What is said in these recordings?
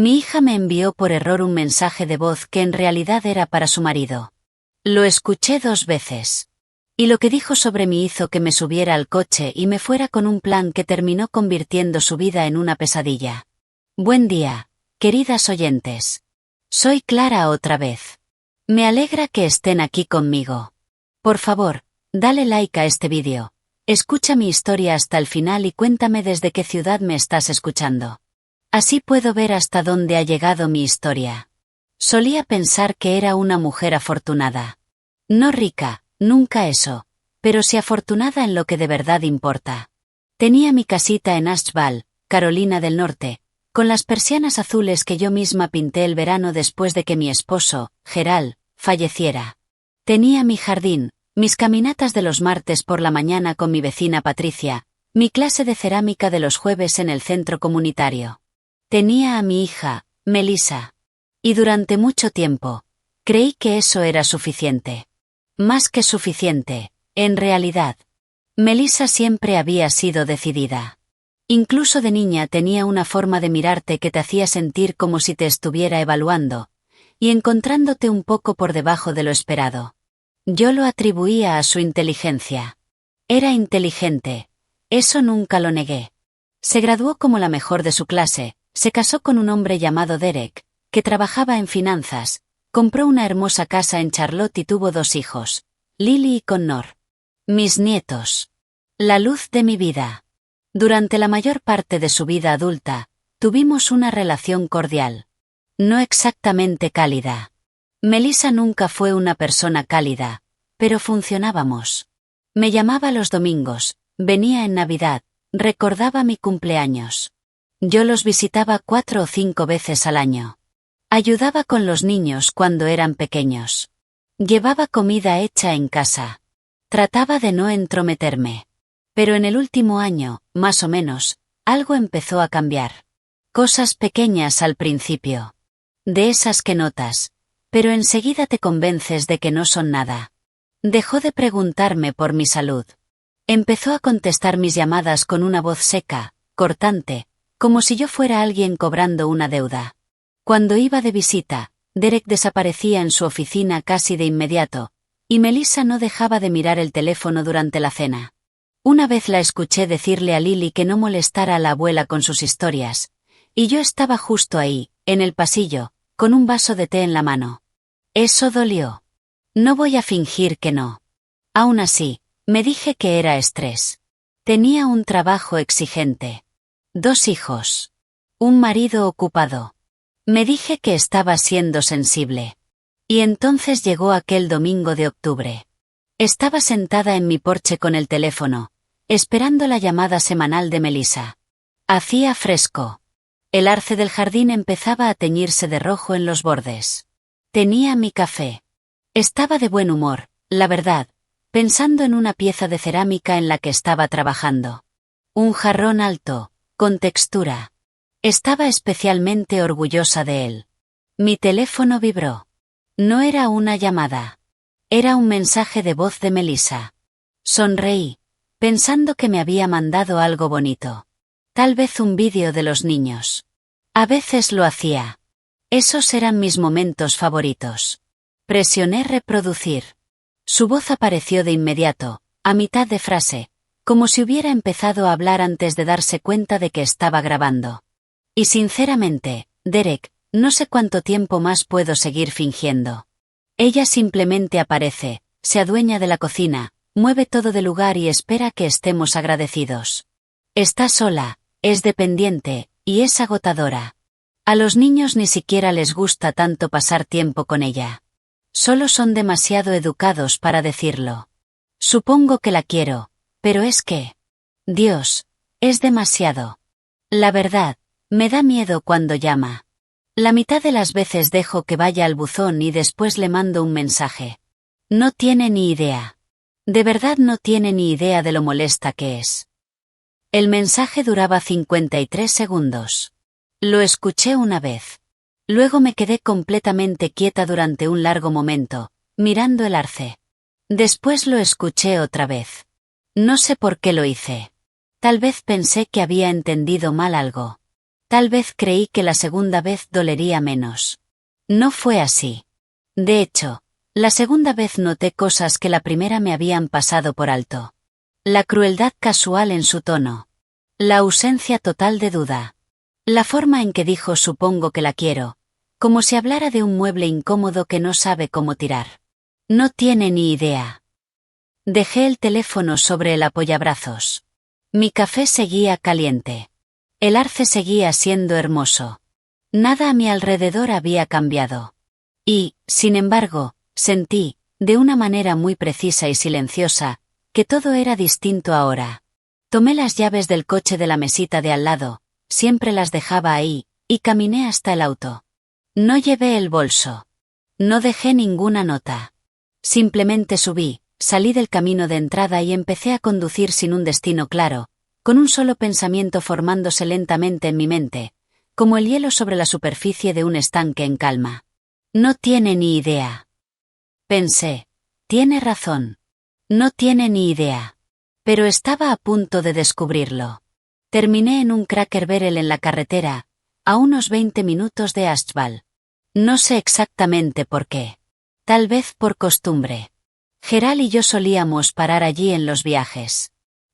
Mi hija me envió por error un mensaje de voz que en realidad era para su marido. Lo escuché 2 veces. Y lo que dijo sobre mí hizo que me subiera al coche y me fuera con un plan que terminó convirtiendo su vida en una pesadilla. Buen día, queridas oyentes. Soy Clara otra vez. Me alegra que estén aquí conmigo. Por favor, dale like a este vídeo. Escucha mi historia hasta el final y cuéntame desde qué ciudad me estás escuchando. Así puedo ver hasta dónde ha llegado mi historia. Solía pensar que era una mujer afortunada. No rica, nunca eso, pero sí afortunada en lo que de verdad importa. Tenía mi casita en Asheville, Carolina del Norte, con las persianas azules que yo misma pinté el verano después de que mi esposo, Gerald, falleciera. Tenía mi jardín, mis caminatas de los martes por la mañana con mi vecina Patricia, mi clase de cerámica de los jueves en el centro comunitario. Tenía a mi hija, Melissa. Y durante mucho tiempo, creí que eso era suficiente. Más que suficiente, en realidad. Melissa siempre había sido decidida. Incluso de niña tenía una forma de mirarte que te hacía sentir como si te estuviera evaluando, y encontrándote un poco por debajo de lo esperado. Yo lo atribuía a su inteligencia. Era inteligente, eso nunca lo negué. Se graduó como la mejor de su clase, se casó con un hombre llamado Derek, que trabajaba en finanzas, compró una hermosa casa en Charlotte y tuvo 2 hijos, Lily y Connor. Mis nietos. La luz de mi vida. Durante la mayor parte de su vida adulta, tuvimos una relación cordial. No exactamente cálida. Melissa nunca fue una persona cálida, pero funcionábamos. Me llamaba los domingos, venía en Navidad, recordaba mi cumpleaños. Yo los visitaba 4 o 5 veces al año. Ayudaba con los niños cuando eran pequeños. Llevaba comida hecha en casa. Trataba de no entrometerme. Pero en el último año, más o menos, algo empezó a cambiar. Cosas pequeñas al principio. De esas que notas, pero enseguida te convences de que no son nada. Dejó de preguntarme por mi salud. Empezó a contestar mis llamadas con una voz seca, cortante, como si yo fuera alguien cobrando una deuda. Cuando iba de visita, Derek desaparecía en su oficina casi de inmediato, y Melissa no dejaba de mirar el teléfono durante la cena. Una vez la escuché decirle a Lily que no molestara a la abuela con sus historias, y yo estaba justo ahí, en el pasillo, con un vaso de té en la mano. Eso dolió. No voy a fingir que no. Aún así, me dije que era estrés. Tenía un trabajo exigente. 2 hijos. Un marido ocupado. Me dije que estaba siendo sensible. Y entonces llegó aquel domingo de octubre. Estaba sentada en mi porche con el teléfono, esperando la llamada semanal de Melissa. Hacía fresco. El arce del jardín empezaba a teñirse de rojo en los bordes. Tenía mi café. Estaba de buen humor, la verdad, pensando en una pieza de cerámica en la que estaba trabajando. Un jarrón alto, con textura. Estaba especialmente orgullosa de él. Mi teléfono vibró. No era una llamada. Era un mensaje de voz de Melissa. Sonreí, pensando que me había mandado algo bonito. Tal vez un vídeo de los niños. A veces lo hacía. Esos eran mis momentos favoritos. Presioné reproducir. Su voz apareció de inmediato, a mitad de frase, como si hubiera empezado a hablar antes de darse cuenta de que estaba grabando. Y sinceramente, Derek, no sé cuánto tiempo más puedo seguir fingiendo. Ella simplemente aparece, se adueña de la cocina, mueve todo de lugar y espera que estemos agradecidos. Está sola, es dependiente, y es agotadora. A los niños ni siquiera les gusta tanto pasar tiempo con ella. Solo son demasiado educados para decirlo. Supongo que la quiero, pero es que... Dios, es demasiado. La verdad, me da miedo cuando llama. La mitad de las veces dejo que vaya al buzón y después le mando un mensaje. No tiene ni idea. De verdad no tiene ni idea de lo molesta que es. El mensaje duraba 53 segundos. Lo escuché una vez. Luego me quedé completamente quieta durante un largo momento, mirando el arce. Después lo escuché otra vez. No sé por qué lo hice. Tal vez pensé que había entendido mal algo. Tal vez creí que la segunda vez dolería menos. No fue así. De hecho, la segunda vez noté cosas que la primera me habían pasado por alto. La crueldad casual en su tono. La ausencia total de duda. La forma en que dijo supongo que la quiero, como si hablara de un mueble incómodo que no sabe cómo tirar. No tiene ni idea. Dejé el teléfono sobre el apoyabrazos. Mi café seguía caliente. El arce seguía siendo hermoso. Nada a mi alrededor había cambiado. Y, sin embargo, sentí, de una manera muy precisa y silenciosa, que todo era distinto ahora. Tomé las llaves del coche de la mesita de al lado, siempre las dejaba ahí, y caminé hasta el auto. No llevé el bolso. No dejé ninguna nota. Simplemente subí, salí del camino de entrada y empecé a conducir sin un destino claro, con un solo pensamiento formándose lentamente en mi mente, como el hielo sobre la superficie de un estanque en calma. No tiene ni idea. Pensé, tiene razón. No tiene ni idea. Pero estaba a punto de descubrirlo. Terminé en un Cracker Barrel en la carretera, a unos 20 minutos de Asheville. No sé exactamente por qué. Tal vez por costumbre. Gerald y yo solíamos parar allí en los viajes.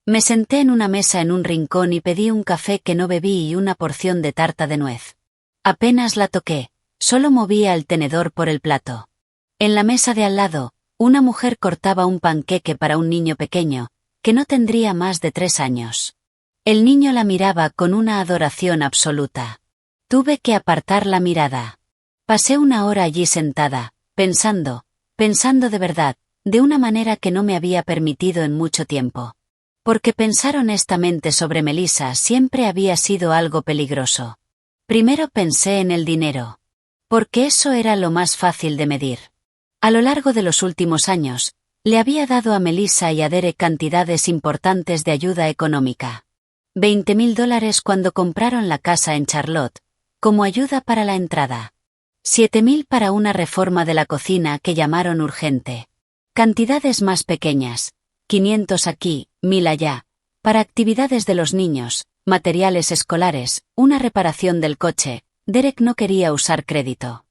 Me senté en una mesa en un rincón y pedí un café que no bebí y una porción de tarta de nuez. Apenas la toqué, solo movía el tenedor por el plato. En la mesa de al lado, una mujer cortaba un panqueque para un niño pequeño, que no tendría más de 3 años. El niño la miraba con una adoración absoluta. Tuve que apartar la mirada. Pasé una hora allí sentada, pensando de verdad, de una manera que no me había permitido en mucho tiempo. Porque pensar honestamente sobre Melissa siempre había sido algo peligroso. Primero pensé en el dinero. Porque eso era lo más fácil de medir. A lo largo de los últimos años, le había dado a Melissa y a Derek cantidades importantes de ayuda económica. $20,000 cuando compraron la casa en Charlotte, como ayuda para la entrada. $7,000 para una reforma de la cocina que llamaron urgente. Cantidades más pequeñas, 500 aquí, 1,000 allá, para actividades de los niños, materiales escolares, una reparación del coche. Derek no quería usar crédito.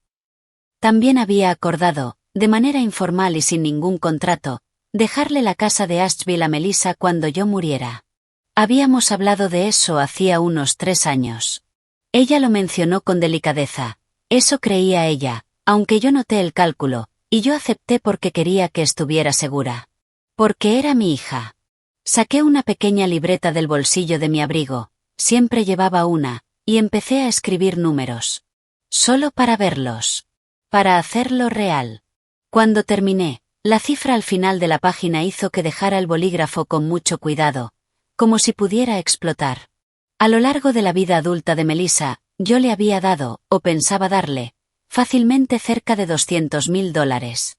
También había acordado, de manera informal y sin ningún contrato, dejarle la casa de Asheville a Melissa cuando yo muriera. Habíamos hablado de eso hacía unos 3 años. Ella lo mencionó con delicadeza. Eso creía ella, aunque yo noté el cálculo, y yo acepté porque quería que estuviera segura. Porque era mi hija. Saqué una pequeña libreta del bolsillo de mi abrigo, siempre llevaba una, y empecé a escribir números. Solo para verlos. Para hacerlo real. Cuando terminé, la cifra al final de la página hizo que dejara el bolígrafo con mucho cuidado, como si pudiera explotar. A lo largo de la vida adulta de Melissa, yo le había dado, o pensaba darle, fácilmente cerca de $200,000.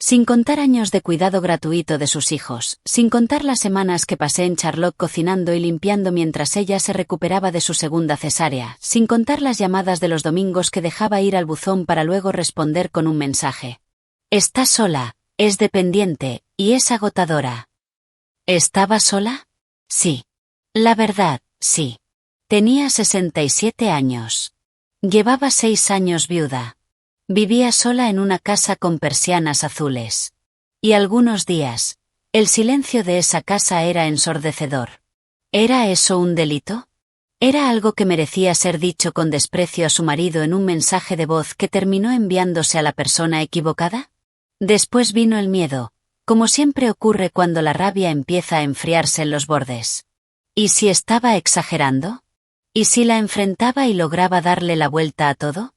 Sin contar años de cuidado gratuito de sus hijos, sin contar las semanas que pasé en Charlotte cocinando y limpiando mientras ella se recuperaba de su segunda cesárea, sin contar las llamadas de los domingos que dejaba ir al buzón para luego responder con un mensaje. Está sola, es dependiente, y es agotadora. ¿Estaba sola? Sí. La verdad, sí. Tenía 67 años. Llevaba 6 años viuda. Vivía sola en una casa con persianas azules. Y algunos días, el silencio de esa casa era ensordecedor. ¿Era eso un delito? ¿Era algo que merecía ser dicho con desprecio a su marido en un mensaje de voz que terminó enviándose a la persona equivocada? Después vino el miedo, como siempre ocurre cuando la rabia empieza a enfriarse en los bordes. ¿Y si estaba exagerando? ¿Y si la enfrentaba y lograba darle la vuelta a todo?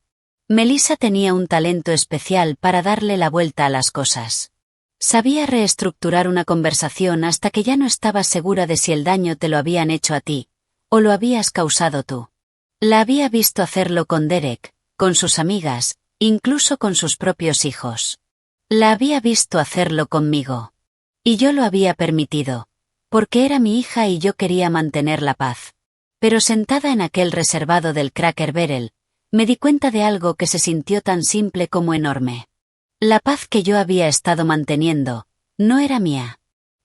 Melissa tenía un talento especial para darle la vuelta a las cosas. Sabía reestructurar una conversación hasta que ya no estabas segura de si el daño te lo habían hecho a ti, o lo habías causado tú. La había visto hacerlo con Derek, con sus amigas, incluso con sus propios hijos. La había visto hacerlo conmigo. Y yo lo había permitido, porque era mi hija y yo quería mantener la paz. Pero sentada en aquel reservado del Cracker Barrel, me di cuenta de algo que se sintió tan simple como enorme. La paz que yo había estado manteniendo, no era mía.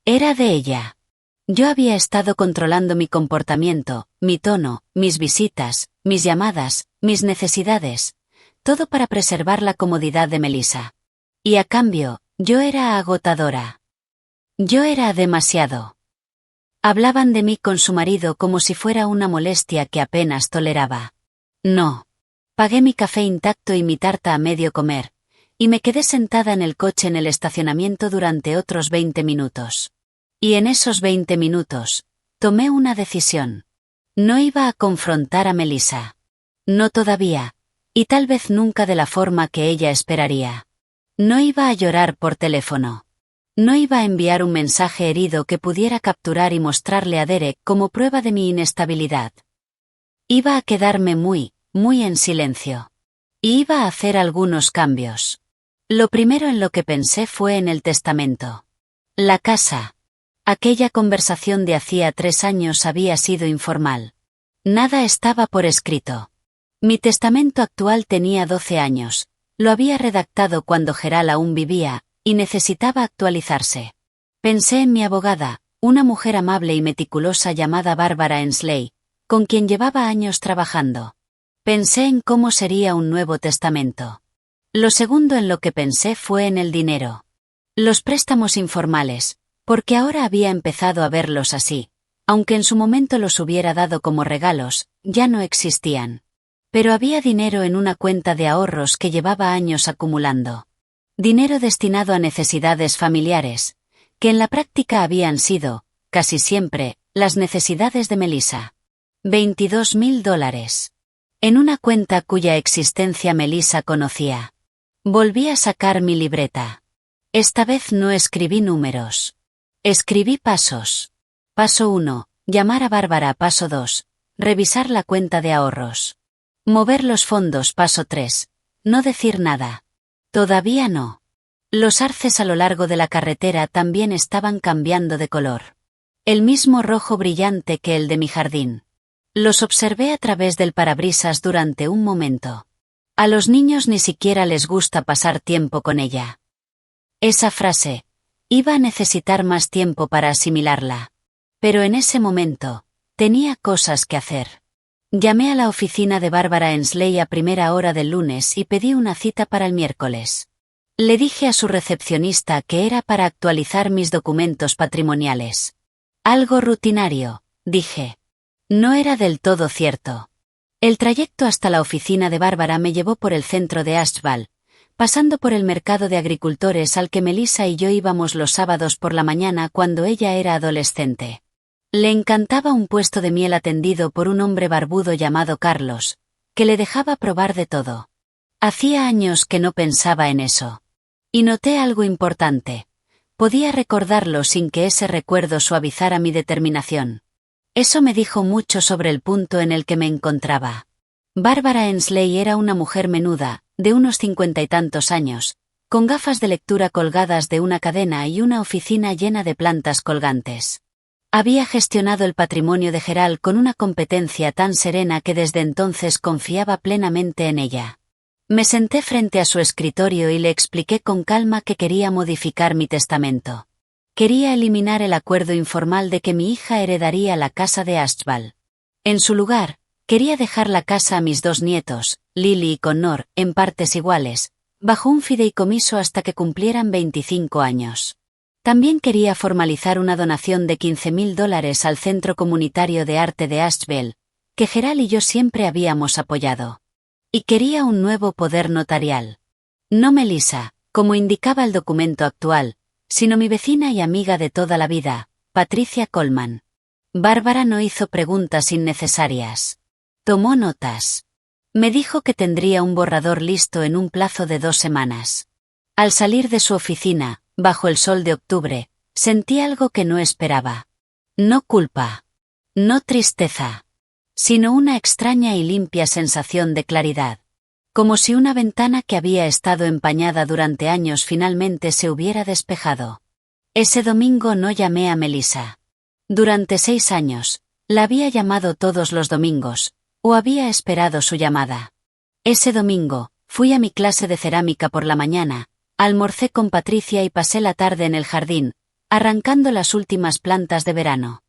Era de ella. Yo había estado controlando mi comportamiento, mi tono, mis visitas, mis llamadas, mis necesidades, todo para preservar la comodidad de Melissa. Y a cambio, yo era agotadora. Yo era demasiado. Hablaban de mí con su marido como si fuera una molestia que apenas toleraba. No. Pagué mi café intacto y mi tarta a medio comer, y me quedé sentada en el coche en el estacionamiento durante otros 20 minutos. Y en esos 20 minutos, tomé una decisión. No iba a confrontar a Melissa. No todavía, y tal vez nunca de la forma que ella esperaría. No iba a llorar por teléfono. No iba a enviar un mensaje herido que pudiera capturar y mostrarle a Derek como prueba de mi inestabilidad. Iba a quedarme muy en silencio. Y iba a hacer algunos cambios. Lo primero en lo que pensé fue en el testamento. La casa. Aquella conversación de hacía 3 años había sido informal. Nada estaba por escrito. Mi testamento actual tenía 12 años. Lo había redactado cuando Gerald aún vivía, y necesitaba actualizarse. Pensé en mi abogada, una mujer amable y meticulosa llamada Barbara Ensley, con quien llevaba años trabajando. Pensé en cómo sería un nuevo testamento. Lo segundo en lo que pensé fue en el dinero. Los préstamos informales, porque ahora había empezado a verlos así, aunque en su momento los hubiera dado como regalos, ya no existían. Pero había dinero en una cuenta de ahorros que llevaba años acumulando. Dinero destinado a necesidades familiares, que en la práctica habían sido, casi siempre, las necesidades de Melissa. $22.000. En una cuenta cuya existencia Melissa conocía. Volví a sacar mi libreta. Esta vez no escribí números. Escribí pasos. Paso 1, llamar a Bárbara. Paso 2, revisar la cuenta de ahorros. Mover los fondos. Paso 3, no decir nada. Todavía no. Los arces a lo largo de la carretera también estaban cambiando de color. El mismo rojo brillante que el de mi jardín. Los observé a través del parabrisas durante un momento. A los niños ni siquiera les gusta pasar tiempo con ella. Esa frase, iba a necesitar más tiempo para asimilarla. Pero en ese momento, tenía cosas que hacer. Llamé a la oficina de Barbara Ensley a primera hora del lunes y pedí una cita para el miércoles. Le dije a su recepcionista que era para actualizar mis documentos patrimoniales. Algo rutinario, dije. No era del todo cierto. El trayecto hasta la oficina de Bárbara me llevó por el centro de Asheville, pasando por el mercado de agricultores al que Melissa y yo íbamos los sábados por la mañana cuando ella era adolescente. Le encantaba un puesto de miel atendido por un hombre barbudo llamado Carlos, que le dejaba probar de todo. Hacía años que no pensaba en eso. Y noté algo importante. Podía recordarlo sin que ese recuerdo suavizara mi determinación. Eso me dijo mucho sobre el punto en el que me encontraba. Bárbara Ensley era una mujer menuda, de unos 50 y tantos años, con gafas de lectura colgadas de una cadena y una oficina llena de plantas colgantes. Había gestionado el patrimonio de Gerald con una competencia tan serena que desde entonces confiaba plenamente en ella. Me senté frente a su escritorio y le expliqué con calma que quería modificar mi testamento. Quería eliminar el acuerdo informal de que mi hija heredaría la casa de Asheville. En su lugar, quería dejar la casa a mis 2 nietos, Lily y Connor, en partes iguales, bajo un fideicomiso hasta que cumplieran 25 años. También quería formalizar una donación de $15.000 al Centro Comunitario de Arte de Asheville, que Gerald y yo siempre habíamos apoyado. Y quería un nuevo poder notarial. No Melissa, como indicaba el documento actual, sino mi vecina y amiga de toda la vida, Patricia Coleman. Bárbara no hizo preguntas innecesarias. Tomó notas. Me dijo que tendría un borrador listo en un plazo de 2 semanas. Al salir de su oficina, bajo el sol de octubre, sentí algo que no esperaba. No culpa. No tristeza. Sino una extraña y limpia sensación de claridad. Como si una ventana que había estado empañada durante años finalmente se hubiera despejado. Ese domingo no llamé a Melissa. Durante 6 años, la había llamado todos los domingos, o había esperado su llamada. Ese domingo, fui a mi clase de cerámica por la mañana, almorcé con Patricia y pasé la tarde en el jardín, arrancando las últimas plantas de verano.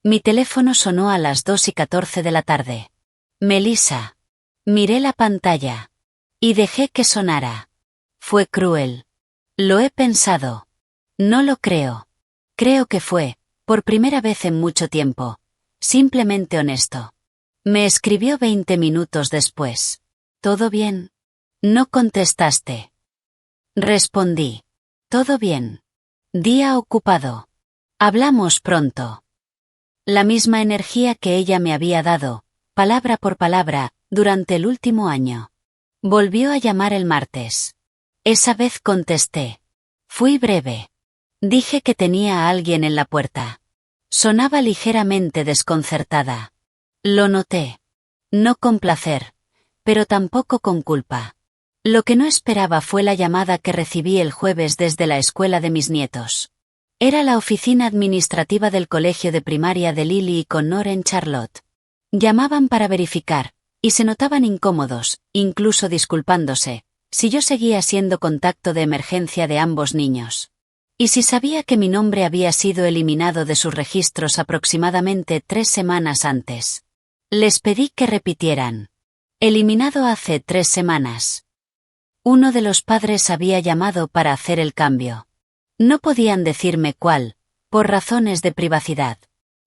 Mi teléfono sonó a las 2:14 de la tarde. Melissa. Miré la pantalla. Y dejé que sonara. Fue cruel. Lo he pensado. No lo creo. Creo que fue, por primera vez en mucho tiempo, simplemente honesto. Me escribió 20 minutos después. ¿Todo bien? No contestaste. Respondí. Todo bien. Día ocupado. Hablamos pronto. La misma energía que ella me había dado, palabra por palabra, durante el último año. Volvió a llamar el martes. Esa vez contesté. Fui breve. Dije que tenía a alguien en la puerta. Sonaba ligeramente desconcertada. Lo noté. No con placer, pero tampoco con culpa. Lo que no esperaba fue la llamada que recibí el jueves desde la escuela de mis nietos. Era la oficina administrativa del colegio de primaria de Lily y Connor en Charlotte. Llamaban para verificar, y se notaban incómodos, incluso disculpándose, si yo seguía siendo contacto de emergencia de ambos niños. Y si sabía que mi nombre había sido eliminado de sus registros aproximadamente 3 semanas antes. Les pedí que repitieran. Eliminado hace 3 semanas. Uno de los padres había llamado para hacer el cambio. No podían decirme cuál, por razones de privacidad.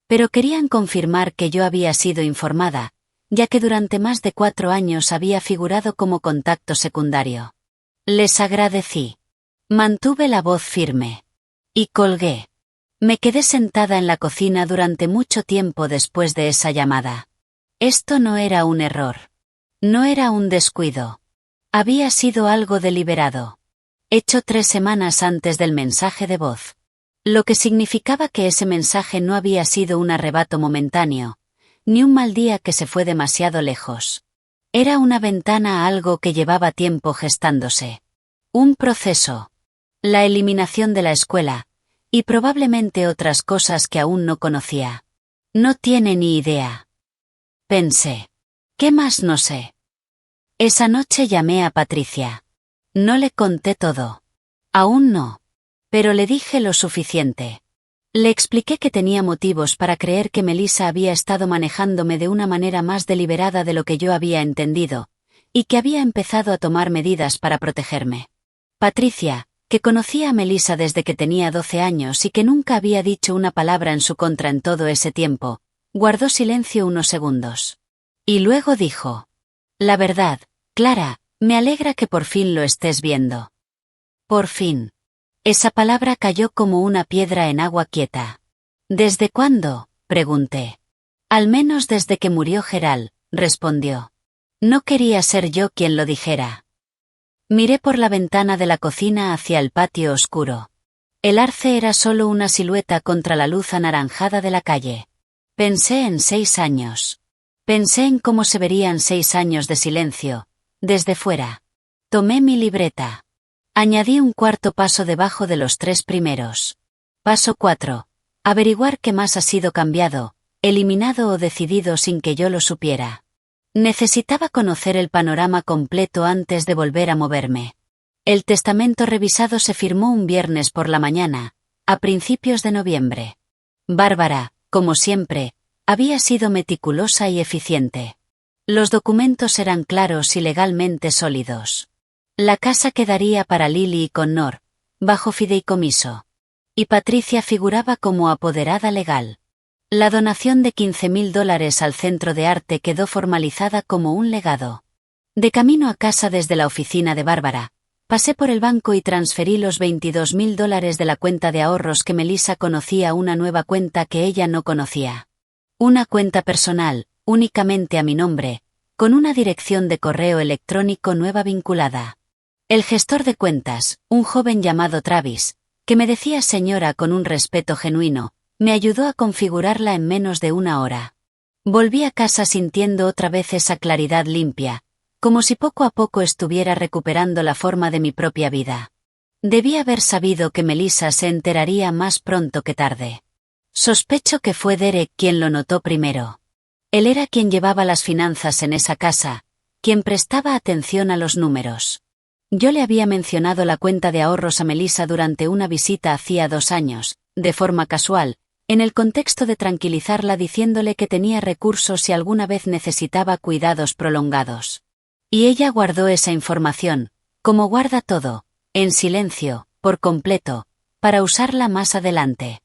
Pero querían confirmar que yo había sido informada, ya que durante más de 4 años había figurado como contacto secundario. Les agradecí. Mantuve la voz firme. Y colgué. Me quedé sentada en la cocina durante mucho tiempo después de esa llamada. Esto no era un error. No era un descuido. Había sido algo deliberado. Hecho 3 semanas antes del mensaje de voz. Lo que significaba que ese mensaje no había sido un arrebato momentáneo, ni un mal día que se fue demasiado lejos. Era una ventana a algo que llevaba tiempo gestándose. Un proceso. La eliminación de la escuela, y probablemente otras cosas que aún no conocía. No tiene ni idea. Pensé. ¿Qué más no sé? Esa noche llamé a Patricia. No le conté todo. Aún no. Pero le dije lo suficiente. Le expliqué que tenía motivos para creer que Melissa había estado manejándome de una manera más deliberada de lo que yo había entendido, y que había empezado a tomar medidas para protegerme. Patricia, que conocía a Melissa desde que tenía 12 años y que nunca había dicho una palabra en su contra en todo ese tiempo, guardó silencio unos segundos. Y luego dijo: La verdad, Clara, me alegra que por fin lo estés viendo. Por fin. Esa palabra cayó como una piedra en agua quieta. ¿Desde cuándo?, pregunté. Al menos desde que murió Gerald, respondió. No quería ser yo quien lo dijera. Miré por la ventana de la cocina hacia el patio oscuro. El arce era solo una silueta contra la luz anaranjada de la calle. Pensé en 6 años. Pensé en cómo se verían 6 años de silencio, desde fuera. Tomé mi libreta. Añadí un cuarto paso debajo de los 3 primeros. Paso 4. Averiguar qué más ha sido cambiado, eliminado o decidido sin que yo lo supiera. Necesitaba conocer el panorama completo antes de volver a moverme. El testamento revisado se firmó un viernes por la mañana, a principios de noviembre. Bárbara, como siempre, había sido meticulosa y eficiente. Los documentos eran claros y legalmente sólidos. La casa quedaría para Lily y Connor, bajo fideicomiso. Y Patricia figuraba como apoderada legal. La donación de $15,000 al Centro de Arte quedó formalizada como un legado. De camino a casa desde la oficina de Bárbara, pasé por el banco y transferí los $22,000 de la cuenta de ahorros que Melissa conocía a una nueva cuenta que ella no conocía. Una cuenta personal, únicamente a mi nombre, con una dirección de correo electrónico nueva vinculada. El gestor de cuentas, un joven llamado Travis, que me decía señora con un respeto genuino, me ayudó a configurarla en menos de 1 hora. Volví a casa sintiendo otra vez esa claridad limpia, como si poco a poco estuviera recuperando la forma de mi propia vida. Debí haber sabido que Melissa se enteraría más pronto que tarde. Sospecho que fue Derek quien lo notó primero. Él era quien llevaba las finanzas en esa casa, quien prestaba atención a los números. Yo le había mencionado la cuenta de ahorros a Melissa durante una visita hacía 2 años, de forma casual, en el contexto de tranquilizarla diciéndole que tenía recursos si alguna vez necesitaba cuidados prolongados. Y ella guardó esa información, como guarda todo, en silencio, por completo, para usarla más adelante.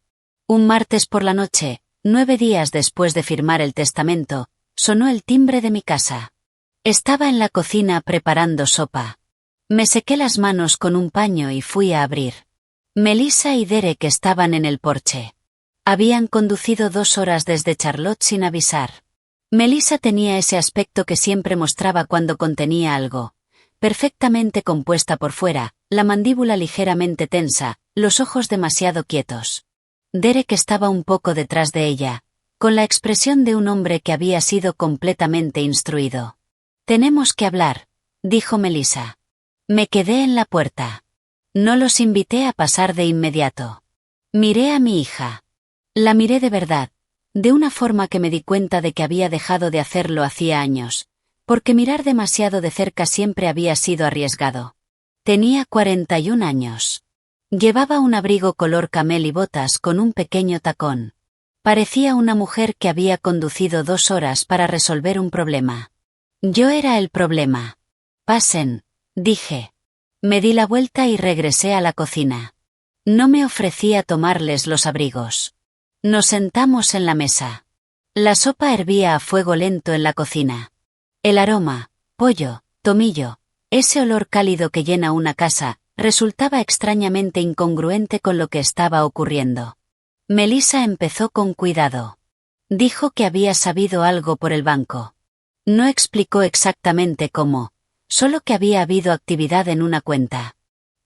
Un martes por la noche, 9 días después de firmar el testamento, sonó el timbre de mi casa. Estaba en la cocina preparando sopa. Me sequé las manos con un paño y fui a abrir. Melissa y Derek estaban en el porche. Habían conducido 2 horas desde Charlotte sin avisar. Melissa tenía ese aspecto que siempre mostraba cuando contenía algo. Perfectamente compuesta por fuera, la mandíbula ligeramente tensa, los ojos demasiado quietos. Derek estaba un poco detrás de ella, con la expresión de un hombre que había sido completamente instruido. «Tenemos que hablar», dijo Melissa. Me quedé en la puerta. No los invité a pasar de inmediato. Miré a mi hija. La miré de verdad, de una forma que me di cuenta de que había dejado de hacerlo hacía años, porque mirar demasiado de cerca siempre había sido arriesgado. Tenía 41 años. Llevaba un abrigo color camel y botas con un pequeño tacón. Parecía una mujer que había conducido 2 horas para resolver un problema. Yo era el problema. «Pasen», dije. Me di la vuelta y regresé a la cocina. No me ofrecí a tomarles los abrigos. Nos sentamos en la mesa. La sopa hervía a fuego lento en la cocina. El aroma, pollo, tomillo, ese olor cálido que llena una casa, resultaba extrañamente incongruente con lo que estaba ocurriendo. Melissa empezó con cuidado. Dijo que había sabido algo por el banco. No explicó exactamente cómo, solo que había habido actividad en una cuenta.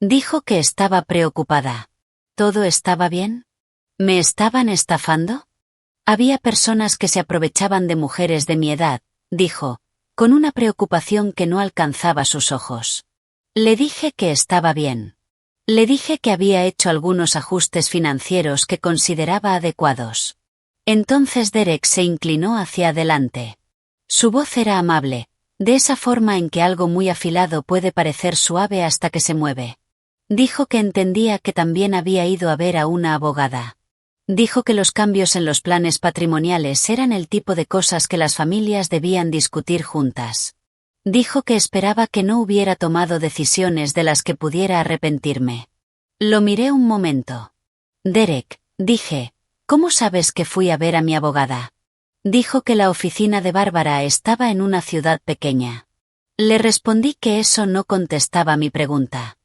Dijo que estaba preocupada. ¿Todo estaba bien? ¿Me estaban estafando? Había personas que se aprovechaban de mujeres de mi edad, dijo, con una preocupación que no alcanzaba sus ojos. Le dije que estaba bien. Le dije que había hecho algunos ajustes financieros que consideraba adecuados. Entonces Derek se inclinó hacia adelante. Su voz era amable, de esa forma en que algo muy afilado puede parecer suave hasta que se mueve. Dijo que entendía que también había ido a ver a una abogada. Dijo que los cambios en los planes patrimoniales eran el tipo de cosas que las familias debían discutir juntas. Dijo que esperaba que no hubiera tomado decisiones de las que pudiera arrepentirme. Lo miré un momento. «Derek», dije, «¿cómo sabes que fui a ver a mi abogada?» Dijo que la oficina de Bárbara estaba en una ciudad pequeña. Le respondí que eso no contestaba mi pregunta.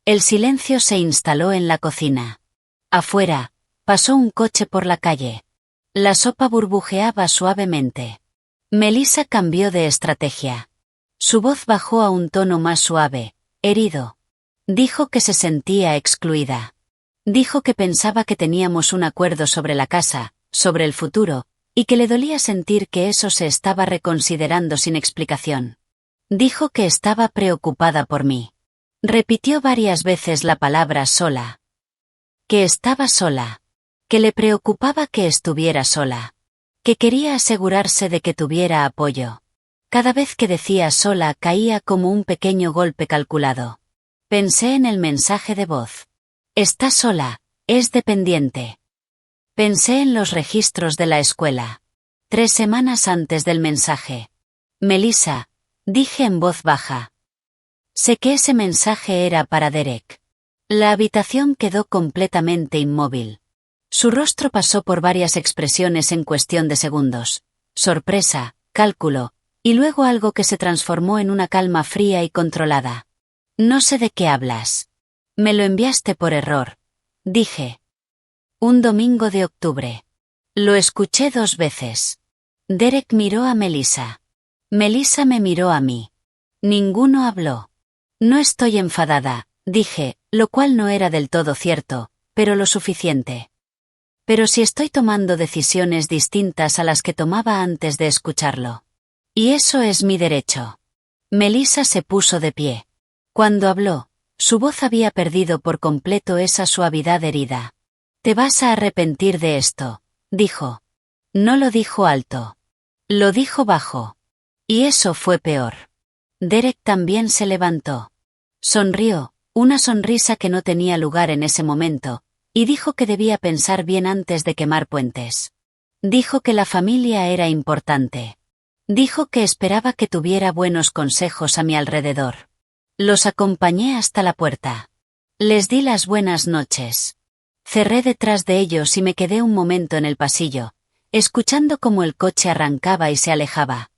El silencio se instaló en la cocina. Afuera, pasó un coche por la calle. La sopa burbujeaba suavemente. Melissa cambió de estrategia. Su voz bajó a un tono más suave, herido. Dijo que se sentía excluida. Dijo que pensaba que teníamos un acuerdo sobre la casa, sobre el futuro, y que le dolía sentir que eso se estaba reconsiderando sin explicación. Dijo que estaba preocupada por mí. Repitió varias veces la palabra sola. Que estaba sola. Que le preocupaba que estuviera sola. Que quería asegurarse de que tuviera apoyo. Cada vez que decía sola caía como un pequeño golpe calculado. Pensé en el mensaje de voz. Está sola, es dependiente. Pensé en los registros de la escuela. 3 semanas antes del mensaje. Melissa, dije en voz baja. Sé que ese mensaje era para Derek. La habitación quedó completamente inmóvil. Su rostro pasó por varias expresiones en cuestión de segundos. Sorpresa, cálculo, y luego algo que se transformó en una calma fría y controlada. No sé de qué hablas. Me lo enviaste por error, dije. Un domingo de octubre. Lo escuché 2 veces. Derek miró a Melissa. Melissa me miró a mí. Ninguno habló. No estoy enfadada, dije, lo cual no era del todo cierto, pero lo suficiente. Pero si estoy tomando decisiones distintas a las que tomaba antes de escucharlo. Y eso es mi derecho. Melissa se puso de pie. Cuando habló, su voz había perdido por completo esa suavidad herida. Te vas a arrepentir de esto, dijo. No lo dijo alto. Lo dijo bajo. Y eso fue peor. Derek también se levantó. Sonrió, una sonrisa que no tenía lugar en ese momento, Y dijo que debía pensar bien antes de quemar puentes. Dijo que la familia era importante. Dijo que esperaba que tuviera buenos consejos a mi alrededor. Los acompañé hasta la puerta. Les di las buenas noches. Cerré detrás de ellos y me quedé un momento en el pasillo, escuchando cómo el coche arrancaba y se alejaba.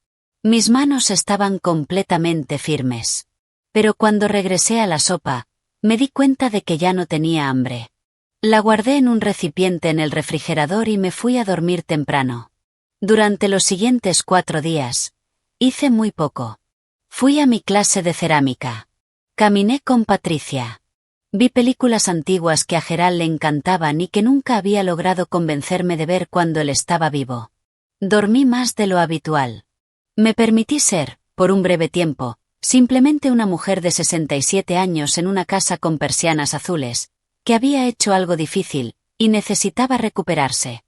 Mis manos estaban completamente firmes. Pero cuando regresé a la sopa, me di cuenta de que ya no tenía hambre. La guardé en un recipiente en el refrigerador y me fui a dormir temprano. Durante los siguientes 4 días, hice muy poco. Fui a mi clase de cerámica. Caminé con Patricia. Vi películas antiguas que a Gerald le encantaban y que nunca había logrado convencerme de ver cuando él estaba vivo. Dormí más de lo habitual. Me permití ser, por un breve tiempo, simplemente una mujer de 67 años en una casa con persianas azules, que había hecho algo difícil, y necesitaba recuperarse.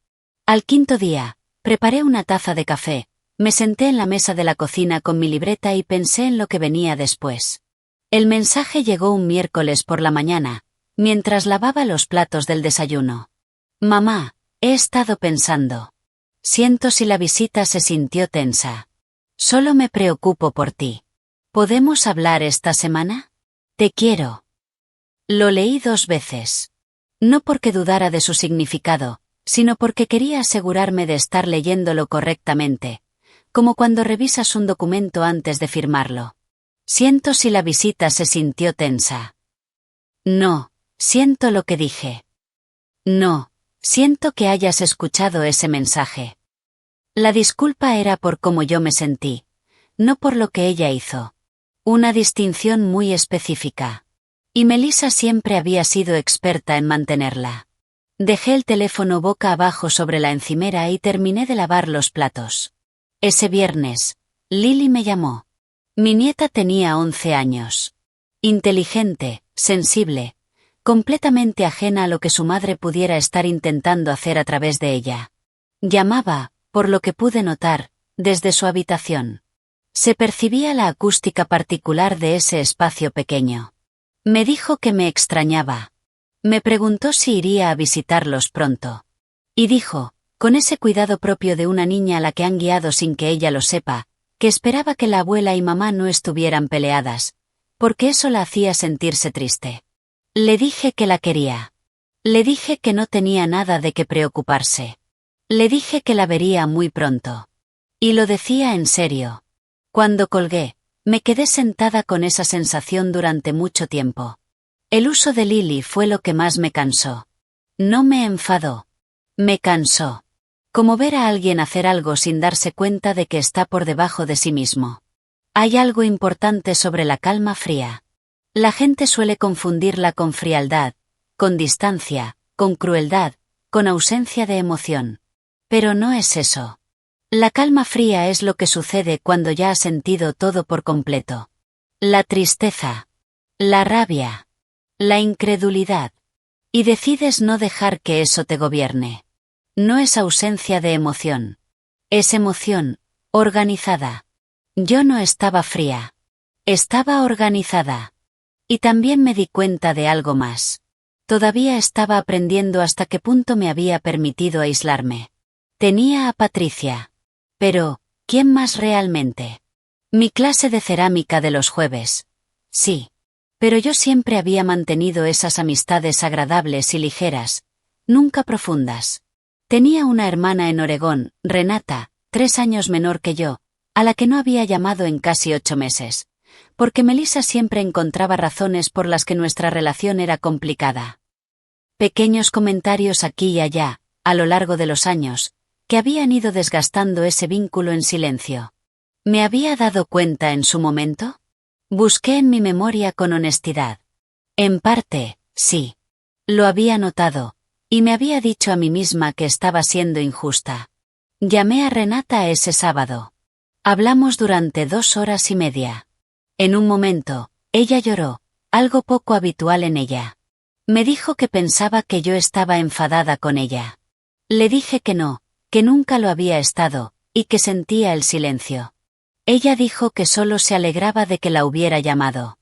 Al 5.º día, preparé una taza de café, me senté en la mesa de la cocina con mi libreta y pensé en lo que venía después. El mensaje llegó un miércoles por la mañana, mientras lavaba los platos del desayuno. Mamá, he estado pensando. Siento si la visita se sintió tensa. Solo me preocupo por ti. ¿Podemos hablar esta semana? Te quiero. Lo leí 2 veces. No porque dudara de su significado, sino porque quería asegurarme de estar leyéndolo correctamente, como cuando revisas un documento antes de firmarlo. Siento si la visita se sintió tensa. No, siento lo que dije. No, siento que hayas escuchado ese mensaje. La disculpa era por cómo yo me sentí, no por lo que ella hizo. Una distinción muy específica. Y Melissa siempre había sido experta en mantenerla. Dejé el teléfono boca abajo sobre la encimera y terminé de lavar los platos. Ese viernes, Lily me llamó. Mi nieta tenía 11 años. Inteligente, sensible, completamente ajena a lo que su madre pudiera estar intentando hacer a través de ella. Llamaba, por lo que pude notar, desde su habitación. Se percibía la acústica particular de ese espacio pequeño. Me dijo que me extrañaba. Me preguntó si iría a visitarlos pronto. Y dijo, con ese cuidado propio de una niña a la que han guiado sin que ella lo sepa, que esperaba que la abuela y mamá no estuvieran peleadas, porque eso la hacía sentirse triste. Le dije que la quería. Le dije que no tenía nada de qué preocuparse. Le dije que la vería muy pronto. Y lo decía en serio. Cuando colgué, me quedé sentada con esa sensación durante mucho tiempo. El uso de Lily fue lo que más me cansó. No me enfadó. Me cansó. Como ver a alguien hacer algo sin darse cuenta de que está por debajo de sí mismo. Hay algo importante sobre la calma fría. La gente suele confundirla con frialdad, con distancia, con crueldad, con ausencia de emoción. Pero no es eso. La calma fría es lo que sucede cuando ya has sentido todo por completo. La tristeza. La rabia. La incredulidad. Y decides no dejar que eso te gobierne. No es ausencia de emoción. Es emoción, organizada. Yo no estaba fría. Estaba organizada. Y también me di cuenta de algo más. Todavía estaba aprendiendo hasta qué punto me había permitido aislarme. Tenía a Patricia. Pero, ¿quién más realmente? Mi clase de cerámica de los jueves. Sí. Pero yo siempre había mantenido esas amistades agradables y ligeras, nunca profundas. Tenía una hermana en Oregón, Renata, 3 años menor que yo, a la que no había llamado en casi 8 meses, porque Melissa siempre encontraba razones por las que nuestra relación era complicada. Pequeños comentarios aquí y allá, a lo largo de los años, que habían ido desgastando ese vínculo en silencio. ¿Me había dado cuenta en su momento? Busqué en mi memoria con honestidad. En parte, sí. Lo había notado, y me había dicho a mí misma que estaba siendo injusta. Llamé a Renata ese sábado. Hablamos durante 2 horas y media. En un momento, ella lloró, algo poco habitual en ella. Me dijo que pensaba que yo estaba enfadada con ella. Le dije que no, que nunca lo había estado, y que sentía el silencio. Ella dijo que solo se alegraba de que la hubiera llamado.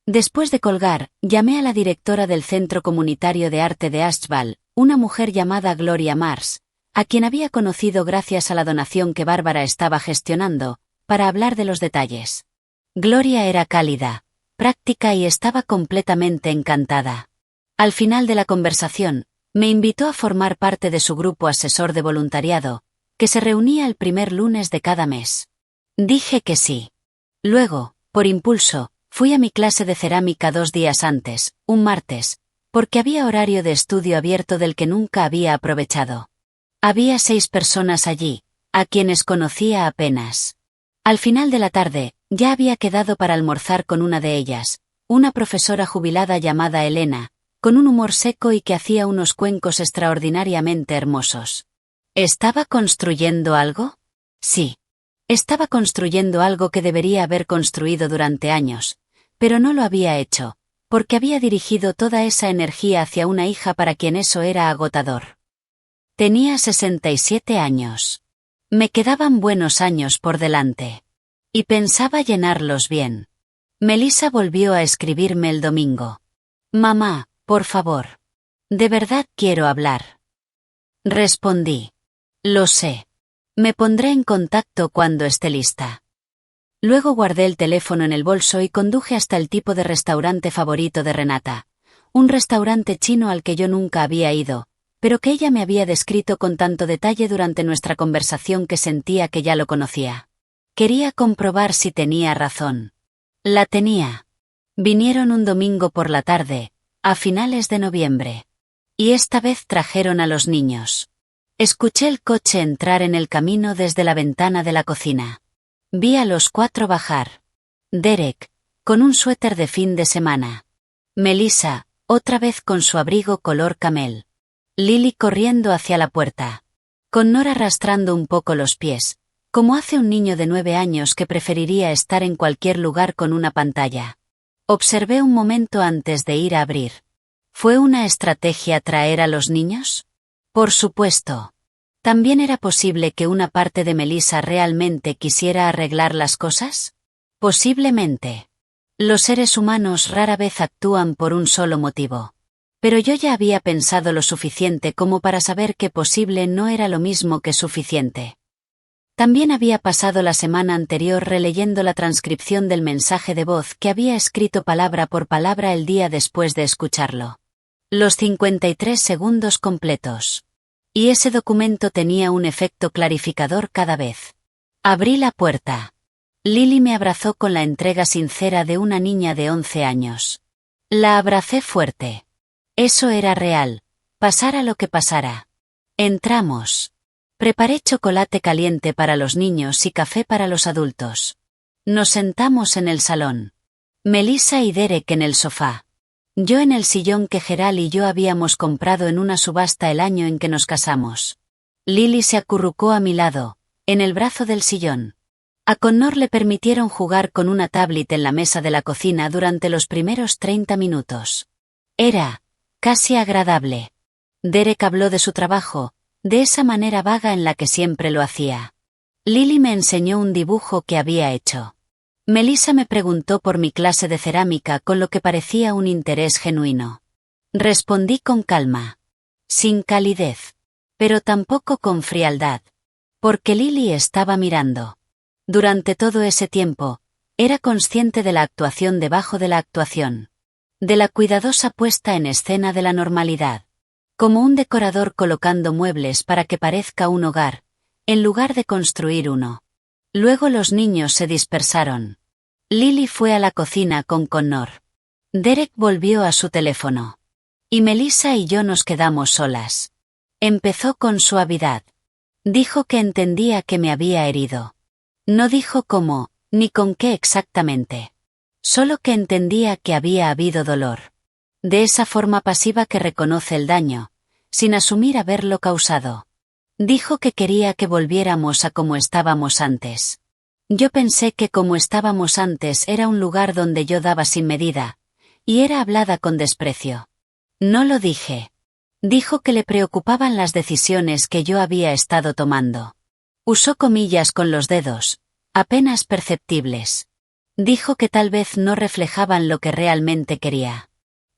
Después de colgar, llamé a la directora del Centro Comunitario de Arte de Ashval, una mujer llamada Gloria Mars, a quien había conocido gracias a la donación que Bárbara estaba gestionando, para hablar de los detalles. Gloria era cálida, práctica y estaba completamente encantada. Al final de la conversación, me invitó a formar parte de su grupo asesor de voluntariado, que se reunía el primer lunes de cada mes. Dije que sí. Luego, por impulso, fui a mi clase de cerámica 2 días antes, un martes, porque había horario de estudio abierto del que nunca había aprovechado. Había 6 personas allí, a quienes conocía apenas. Al final de la tarde, ya había quedado para almorzar con una de ellas, una profesora jubilada llamada Elena, con un humor seco y que hacía unos cuencos extraordinariamente hermosos. ¿Estaba construyendo algo? Sí. Estaba construyendo algo que debería haber construido durante años, pero no lo había hecho, porque había dirigido toda esa energía hacia una hija para quien eso era agotador. Tenía 67 años. Me quedaban buenos años por delante. Y pensaba llenarlos bien. Melissa volvió a escribirme el domingo. Mamá, por favor. De verdad quiero hablar. Respondí. Lo sé. Me pondré en contacto cuando esté lista. Luego guardé el teléfono en el bolso y conduje hasta el tipo de restaurante favorito de Renata, un restaurante chino al que yo nunca había ido, pero que ella me había descrito con tanto detalle durante nuestra conversación que sentía que ya lo conocía. Quería comprobar si tenía razón. La tenía. Vinieron un domingo por la tarde, a finales de noviembre. Y esta vez trajeron a los niños. Escuché el coche entrar en el camino desde la ventana de la cocina. Vi a los 4 bajar. Derek, con un suéter de fin de semana. Melissa, otra vez con su abrigo color camel. Lily corriendo hacia la puerta. Connor arrastrando un poco los pies, como hace un niño de 9 años que preferiría estar en cualquier lugar con una pantalla. Observé un momento antes de ir a abrir. ¿Fue una estrategia traer a los niños? Por supuesto. ¿También era posible que una parte de Melissa realmente quisiera arreglar las cosas? Posiblemente. Los seres humanos rara vez actúan por un solo motivo. Pero yo ya había pensado lo suficiente como para saber que posible no era lo mismo que suficiente. También había pasado la semana anterior releyendo la transcripción del mensaje de voz que había escrito palabra por palabra el día después de escucharlo. Los 53 segundos completos. Y ese documento tenía un efecto clarificador cada vez. Abrí la puerta. Lily me abrazó con la entrega sincera de una niña de 11 años. La abracé fuerte. Eso era real, pasara lo que pasara. Entramos. Preparé chocolate caliente para los niños y café para los adultos. Nos sentamos en el salón. Melissa y Derek en el sofá. Yo en el sillón que Geral y yo habíamos comprado en una subasta el año en que nos casamos. Lily se acurrucó a mi lado, en el brazo del sillón. A Connor le permitieron jugar con una tablet en la mesa de la cocina durante los primeros 30 minutos. Era casi agradable. Derek habló de su trabajo, de esa manera vaga en la que siempre lo hacía. Lily me enseñó un dibujo que había hecho. Melissa me preguntó por mi clase de cerámica con lo que parecía un interés genuino. Respondí con calma. Sin calidez. Pero tampoco con frialdad. Porque Lily estaba mirando. Durante todo ese tiempo, era consciente de la actuación debajo de la actuación. De la cuidadosa puesta en escena de la normalidad. Como un decorador colocando muebles para que parezca un hogar, en lugar de construir uno. Luego los niños se dispersaron. Lily fue a la cocina con Connor. Derek volvió a su teléfono. Y Melissa y yo nos quedamos solas. Empezó con suavidad. Dijo que entendía que me había herido. No dijo cómo, ni con qué exactamente. Solo que entendía que había habido dolor. De esa forma pasiva que reconoce el daño, sin asumir haberlo causado. Dijo que quería que volviéramos a como estábamos antes. Yo pensé que como estábamos antes era un lugar donde yo daba sin medida, y era hablada con desprecio. No lo dije. Dijo que le preocupaban las decisiones que yo había estado tomando. Usó comillas con los dedos, apenas perceptibles. Dijo que tal vez no reflejaban lo que realmente quería.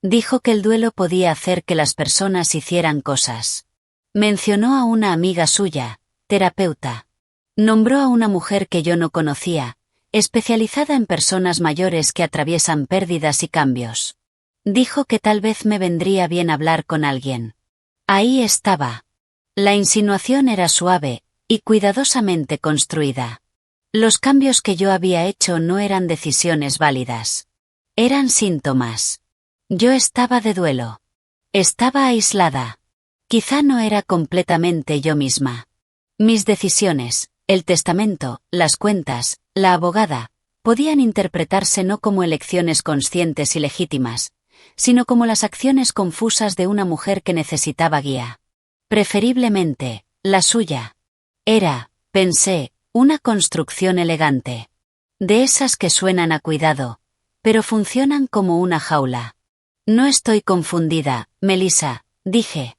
Dijo que el duelo podía hacer que las personas hicieran cosas. Mencionó a una amiga suya, terapeuta. Nombró a una mujer que yo no conocía, especializada en personas mayores que atraviesan pérdidas y cambios. Dijo que tal vez me vendría bien hablar con alguien. Ahí estaba. La insinuación era suave y cuidadosamente construida. Los cambios que yo había hecho no eran decisiones válidas. Eran síntomas. Yo estaba de duelo. Estaba aislada. Quizá no era completamente yo misma. Mis decisiones, el testamento, las cuentas, la abogada, podían interpretarse no como elecciones conscientes y legítimas, sino como las acciones confusas de una mujer que necesitaba guía. Preferiblemente, la suya. Era, pensé, una construcción elegante. De esas que suenan a cuidado, pero funcionan como una jaula. No estoy confundida, Melissa, dije.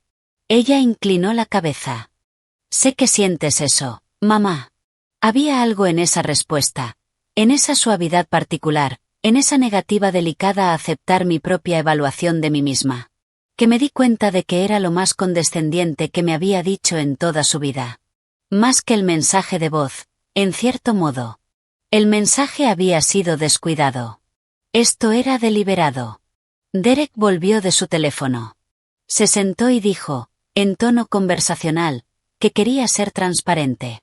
Ella inclinó la cabeza. Sé que sientes eso, mamá. Había algo en esa respuesta, en esa suavidad particular, en esa negativa delicada a aceptar mi propia evaluación de mí misma, que me di cuenta de que era lo más condescendiente que me había dicho en toda su vida. Más que el mensaje de voz, en cierto modo. El mensaje había sido descuidado. Esto era deliberado. Derek volvió de su teléfono. Se sentó y dijo, en tono conversacional, que quería ser transparente.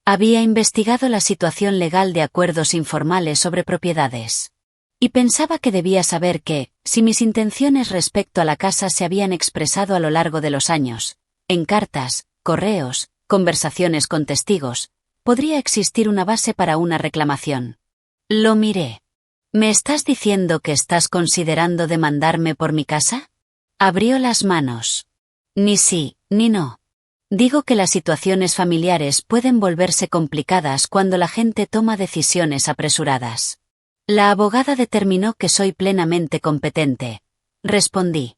Había investigado la situación legal de acuerdos informales sobre propiedades. Y pensaba que debía saber que, si mis intenciones respecto a la casa se habían expresado a lo largo de los años, en cartas, correos, conversaciones con testigos, podría existir una base para una reclamación. Lo miré. ¿Me estás diciendo que estás considerando demandarme por mi casa? Abrió las manos. Ni sí, ni no. Digo que las situaciones familiares pueden volverse complicadas cuando la gente toma decisiones apresuradas. La abogada determinó que soy plenamente competente. Respondí.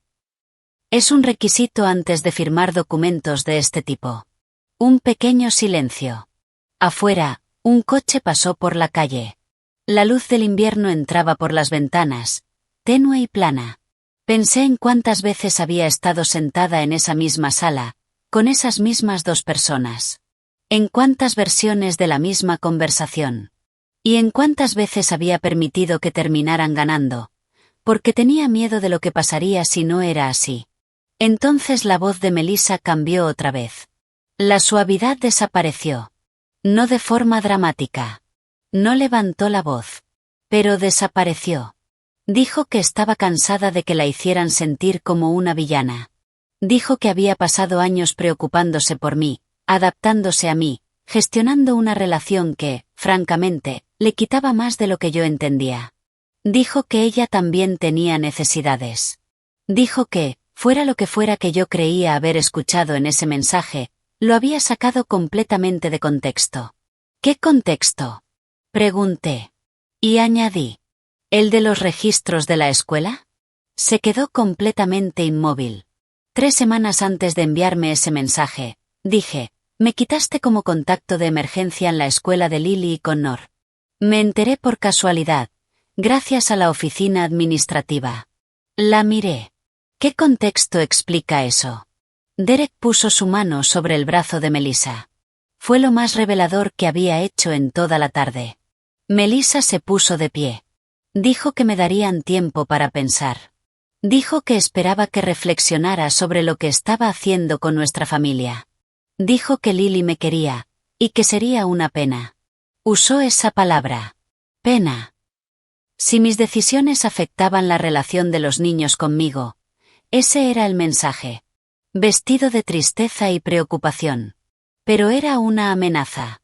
Es un requisito antes de firmar documentos de este tipo. Un pequeño silencio. Afuera, un coche pasó por la calle. La luz del invierno entraba por las ventanas, tenue y plana. Pensé en cuántas veces había estado sentada en esa misma sala, con esas mismas dos personas. En cuántas versiones de la misma conversación. Y en cuántas veces había permitido que terminaran ganando, porque tenía miedo de lo que pasaría si no era así. Entonces la voz de Melissa cambió otra vez. La suavidad desapareció. No de forma dramática. No levantó la voz. Pero desapareció. Dijo que estaba cansada de que la hicieran sentir como una villana. Dijo que había pasado años preocupándose por mí, adaptándose a mí, gestionando una relación que, francamente, le quitaba más de lo que yo entendía. Dijo que ella también tenía necesidades. Dijo que, fuera lo que fuera que yo creía haber escuchado en ese mensaje, lo había sacado completamente de contexto. ¿Qué contexto? Pregunté. Y añadí. ¿El de los registros de la escuela? Se quedó completamente inmóvil. 3 semanas antes de enviarme ese mensaje, dije, me quitaste como contacto de emergencia en la escuela de Lily y Connor. Me enteré por casualidad, gracias a la oficina administrativa. La miré. ¿Qué contexto explica eso? Derek puso su mano sobre el brazo de Melissa. Fue lo más revelador que había hecho en toda la tarde. Melissa se puso de pie. Dijo que me darían tiempo para pensar. Dijo que esperaba que reflexionara sobre lo que estaba haciendo con nuestra familia. Dijo que Lily me quería, y que sería una pena. Usó esa palabra. Pena. Si mis decisiones afectaban la relación de los niños conmigo, ese era el mensaje. Vestido de tristeza y preocupación. Pero era una amenaza.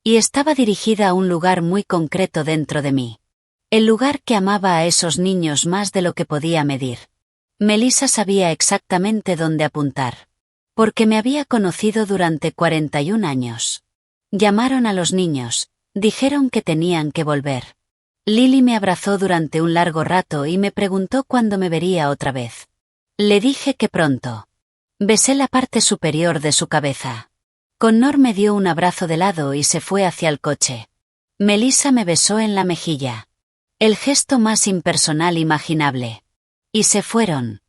Y estaba dirigida a un lugar muy concreto dentro de mí. El lugar que amaba a esos niños más de lo que podía medir. Melissa sabía exactamente dónde apuntar. Porque me había conocido durante 41 años. Llamaron a los niños, dijeron que tenían que volver. Lily me abrazó durante un largo rato y me preguntó cuándo me vería otra vez. Le dije que pronto. Besé la parte superior de su cabeza. Connor me dio un abrazo de lado y se fue hacia el coche. Melissa me besó en la mejilla. El gesto más impersonal imaginable. Y se fueron.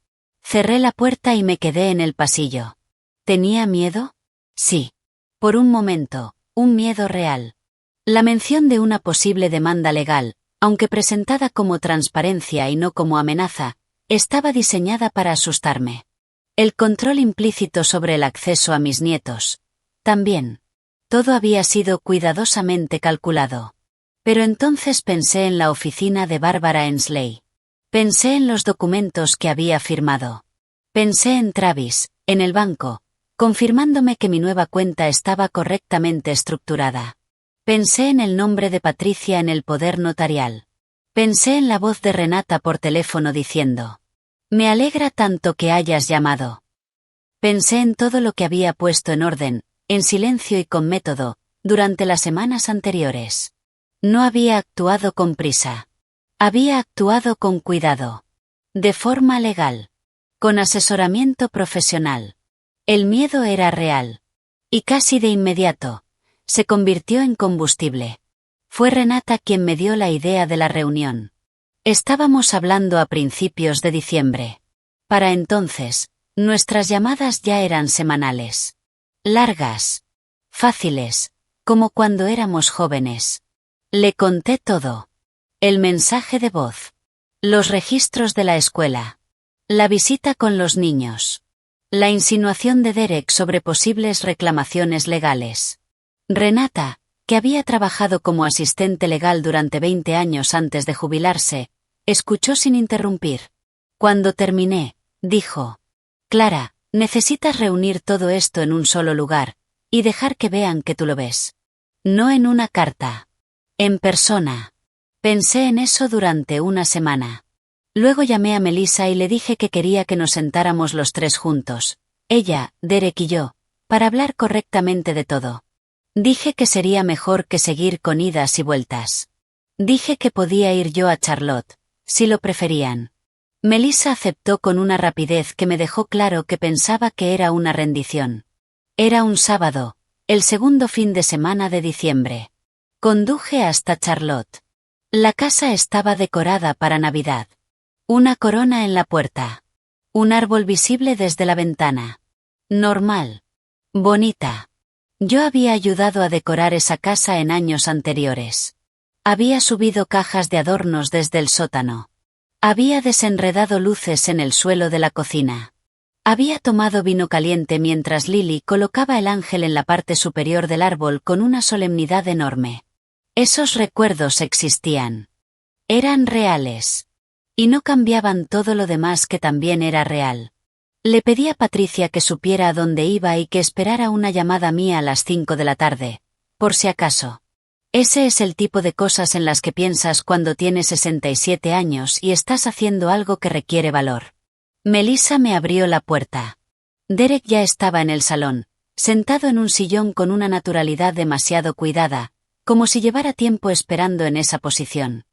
Cerré la puerta y me quedé en el pasillo. ¿Tenía miedo? Sí. Por un momento, un miedo real. La mención de una posible demanda legal, aunque presentada como transparencia y no como amenaza, estaba diseñada para asustarme. El control implícito sobre el acceso a mis nietos. También. Todo había sido cuidadosamente calculado. Pero entonces pensé en la oficina de Barbara Ensley. Pensé en los documentos que había firmado. Pensé en Travis, en el banco, confirmándome que mi nueva cuenta estaba correctamente estructurada. Pensé en el nombre de Patricia en el poder notarial. Pensé en la voz de Renata por teléfono diciendo: «Me alegra tanto que hayas llamado». Pensé en todo lo que había puesto en orden, en silencio y con método, durante las semanas anteriores. No había actuado con prisa. Había actuado con cuidado. De forma legal. Con asesoramiento profesional. El miedo era real. Y casi de inmediato, se convirtió en combustible. Fue Renata quien me dio la idea de la reunión. Estábamos hablando a principios de diciembre. Para entonces, nuestras llamadas ya eran semanales. Largas. Fáciles, como cuando éramos jóvenes. Le conté todo. El mensaje de voz. Los registros de la escuela. La visita con los niños. La insinuación de Derek sobre posibles reclamaciones legales. Renata, que había trabajado como asistente legal durante 20 años antes de jubilarse, escuchó sin interrumpir. Cuando terminé, dijo: «Clara, necesitas reunir todo esto en un solo lugar, y dejar que vean que tú lo ves. No en una carta. En persona». Pensé en eso durante una semana. Luego llamé a Melissa y le dije que quería que nos sentáramos los tres juntos, ella, Derek y yo, para hablar correctamente de todo. Dije que sería mejor que seguir con idas y vueltas. Dije que podía ir yo a Charlotte, si lo preferían. Melissa aceptó con una rapidez que me dejó claro que pensaba que era una rendición. Era un sábado, el segundo fin de semana de diciembre. Conduje hasta Charlotte. La casa estaba decorada para Navidad. Una corona en la puerta. Un árbol visible desde la ventana. Normal. Bonita. Yo había ayudado a decorar esa casa en años anteriores. Había subido cajas de adornos desde el sótano. Había desenredado luces en el suelo de la cocina. Había tomado vino caliente mientras Lily colocaba el ángel en la parte superior del árbol con una solemnidad enorme. Esos recuerdos existían. Eran reales. Y no cambiaban todo lo demás que también era real. Le pedí a Patricia que supiera a dónde iba y que esperara una llamada mía a las 5 de la tarde, por si acaso. Ese es el tipo de cosas en las que piensas cuando tienes 67 años y estás haciendo algo que requiere valor. Melissa me abrió la puerta. Derek ya estaba en el salón, sentado en un sillón con una naturalidad demasiado cuidada, como si llevara tiempo esperando en esa posición.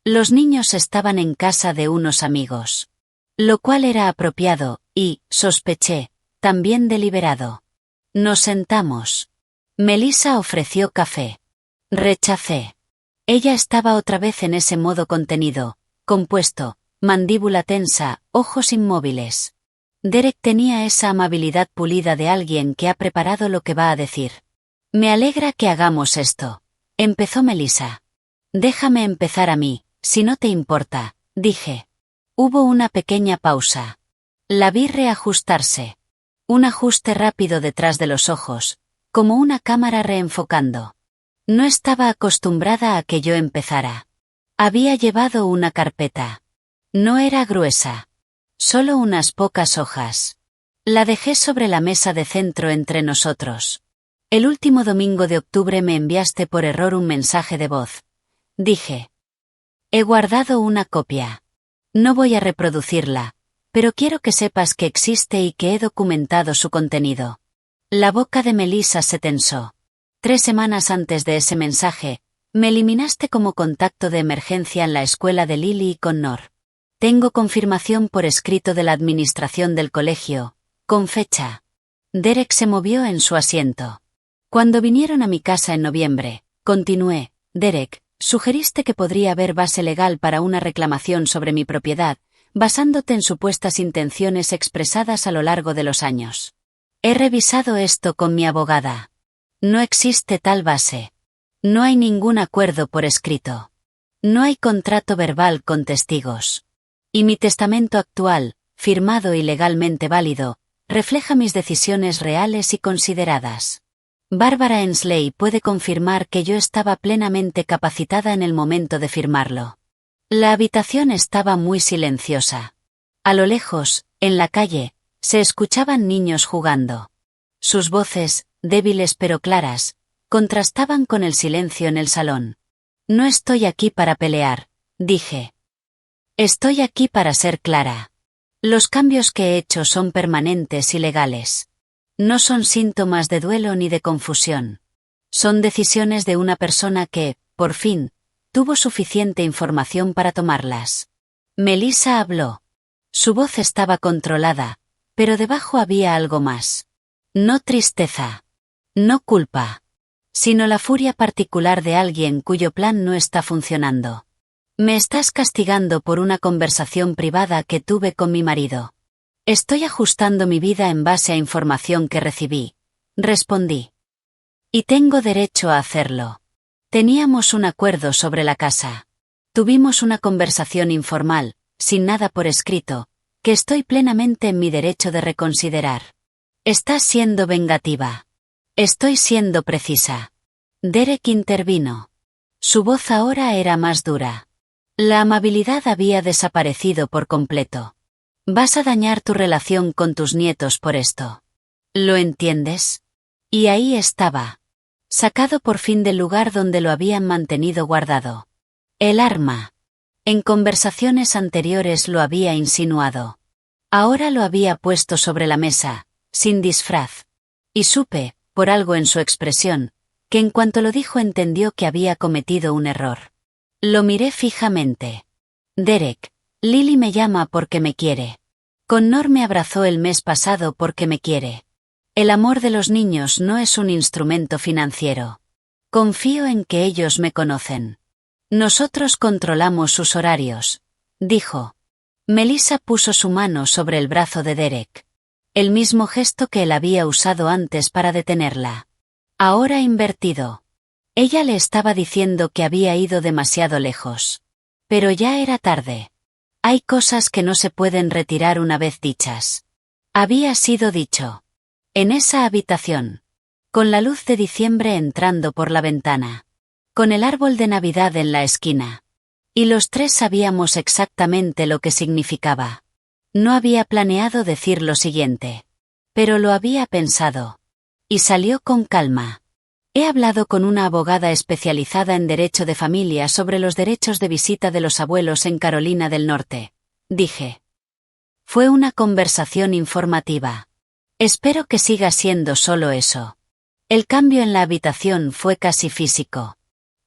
Los niños estaban en casa de unos amigos. Lo cual era apropiado, y, sospeché, también deliberado. Nos sentamos. Melissa ofreció café. Rechacé. Ella estaba otra vez en ese modo contenido, compuesto, mandíbula tensa, ojos inmóviles. Derek tenía esa amabilidad pulida de alguien que ha preparado lo que va a decir. «Me alegra que hagamos esto», empezó Melissa. «Déjame empezar a mí, si no te importa», dije. Hubo una pequeña pausa. La vi reajustarse. Un ajuste rápido detrás de los ojos, como una cámara reenfocando. No estaba acostumbrada a que yo empezara. Había llevado una carpeta. No era gruesa. Solo unas pocas hojas. La dejé sobre la mesa de centro entre nosotros. El último domingo de octubre me enviaste por error un mensaje de voz. Dije. He guardado una copia. No voy a reproducirla, pero quiero que sepas que existe y que he documentado su contenido. La boca de Melissa se tensó. 3 semanas antes de ese mensaje, me eliminaste como contacto de emergencia en la escuela de Lily y Connor. Tengo confirmación por escrito de la administración del colegio, con fecha. Derek se movió en su asiento. Cuando vinieron a mi casa en noviembre, continué, Derek, Sugeriste que podría haber base legal para una reclamación sobre mi propiedad, basándote en supuestas intenciones expresadas a lo largo de los años. He revisado esto con mi abogada. No existe tal base. No hay ningún acuerdo por escrito. No hay contrato verbal con testigos. Y mi testamento actual, firmado y legalmente válido, refleja mis decisiones reales y consideradas. Bárbara Ensley puede confirmar que yo estaba plenamente capacitada en el momento de firmarlo. La habitación estaba muy silenciosa. A lo lejos, en la calle, se escuchaban niños jugando. Sus voces, débiles pero claras, contrastaban con el silencio en el salón. No estoy aquí para pelear, dije. Estoy aquí para ser clara. Los cambios que he hecho son permanentes y legales. No son síntomas de duelo ni de confusión. Son decisiones de una persona que, por fin, tuvo suficiente información para tomarlas. Melissa habló. Su voz estaba controlada, pero debajo había algo más. No tristeza. No culpa. Sino la furia particular de alguien cuyo plan no está funcionando. Me estás castigando por una conversación privada que tuve con mi marido. Estoy ajustando mi vida en base a información que recibí, respondí. Y tengo derecho a hacerlo. Teníamos un acuerdo sobre la casa. Tuvimos una conversación informal, sin nada por escrito, que estoy plenamente en mi derecho de reconsiderar. Estás siendo vengativa. Estoy siendo precisa. Derek intervino. Su voz ahora era más dura. La amabilidad había desaparecido por completo. Vas a dañar tu relación con tus nietos por esto. ¿Lo entiendes? Y ahí estaba. Sacado por fin del lugar donde lo habían mantenido guardado. El arma. En conversaciones anteriores lo había insinuado. Ahora lo había puesto sobre la mesa, sin disfraz. Y supe, por algo en su expresión, que en cuanto lo dijo entendió que había cometido un error. Lo miré fijamente. Derek, Lily me llama porque me quiere. Connor me abrazó el mes pasado porque me quiere. El amor de los niños no es un instrumento financiero. Confío en que ellos me conocen. Nosotros controlamos sus horarios, dijo. Melissa puso su mano sobre el brazo de Derek. El mismo gesto que él había usado antes para detenerla. Ahora invertido. Ella le estaba diciendo que había ido demasiado lejos. Pero ya era tarde. Hay cosas que no se pueden retirar una vez dichas. Había sido dicho. En esa habitación. Con la luz de diciembre entrando por la ventana. Con el árbol de Navidad en la esquina. Y los tres sabíamos exactamente lo que significaba. No había planeado decir lo siguiente. Pero lo había pensado. Y salió con calma. He hablado con una abogada especializada en derecho de familia sobre los derechos de visita de los abuelos en Carolina del Norte, dije. Fue una conversación informativa. Espero que siga siendo solo eso. El cambio en la habitación fue casi físico.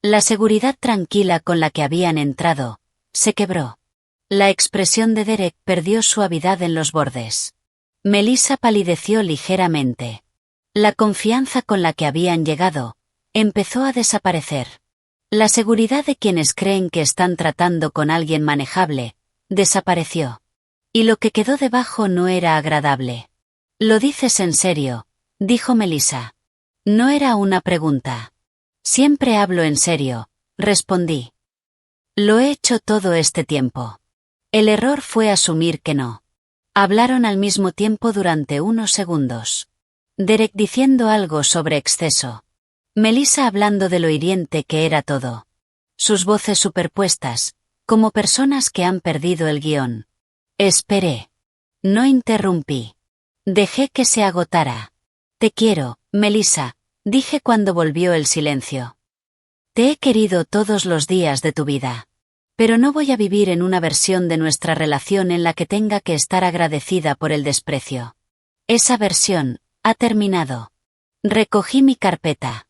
La seguridad tranquila con la que habían entrado, se quebró. La expresión de Derek perdió suavidad en los bordes. Melissa palideció ligeramente. La confianza con la que habían llegado, empezó a desaparecer. La seguridad de quienes creen que están tratando con alguien manejable, desapareció. Y lo que quedó debajo no era agradable. ¿Lo dices en serio?, dijo Melissa. No era una pregunta. Siempre hablo en serio, respondí. Lo he hecho todo este tiempo. El error fue asumir que no. Hablaron al mismo tiempo durante unos segundos. Derek diciendo algo sobre exceso. Melissa hablando de lo hiriente que era todo. Sus voces superpuestas, como personas que han perdido el guión. Esperé. No interrumpí. Dejé que se agotara. Te quiero, Melissa, dije cuando volvió el silencio. Te he querido todos los días de tu vida. Pero no voy a vivir en una versión de nuestra relación en la que tenga que estar agradecida por el desprecio. Esa versión ha terminado. Recogí mi carpeta.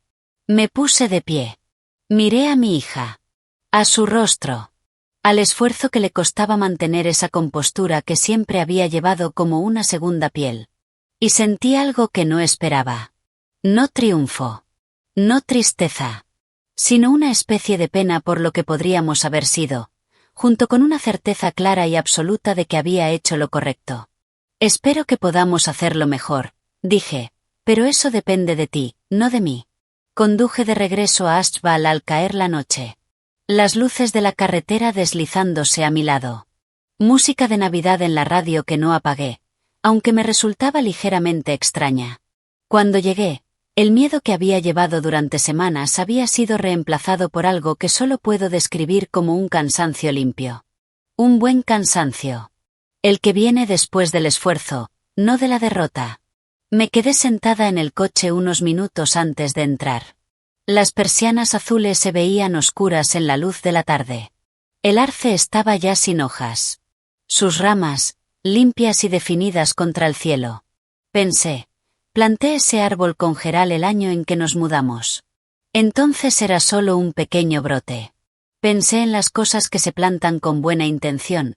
Me puse de pie. Miré a mi hija. A su rostro. Al esfuerzo que le costaba mantener esa compostura que siempre había llevado como una segunda piel. Y sentí algo que no esperaba. No triunfo. No tristeza. sino una especie de pena por lo que podríamos haber sido, junto con una certeza clara y absoluta de que había hecho lo correcto. Espero que podamos hacerlo mejor, dije, pero eso depende de ti, no de mí. Conduje de regreso a Ashbal al caer la noche. Las luces de la carretera deslizándose a mi lado. Música de Navidad en la radio que no apagué, aunque me resultaba ligeramente extraña. Cuando llegué, el miedo que había llevado durante semanas había sido reemplazado por algo que solo puedo describir como un cansancio limpio. Un buen cansancio. El que viene después del esfuerzo, no de la derrota. Me quedé sentada en el coche unos minutos antes de entrar. Las persianas azules se veían oscuras en la luz de la tarde. El arce estaba ya sin hojas. Sus ramas, limpias y definidas contra el cielo. Pensé, planté ese árbol con Geral el año en que nos mudamos. Entonces era solo un pequeño brote. Pensé en las cosas que se plantan con buena intención,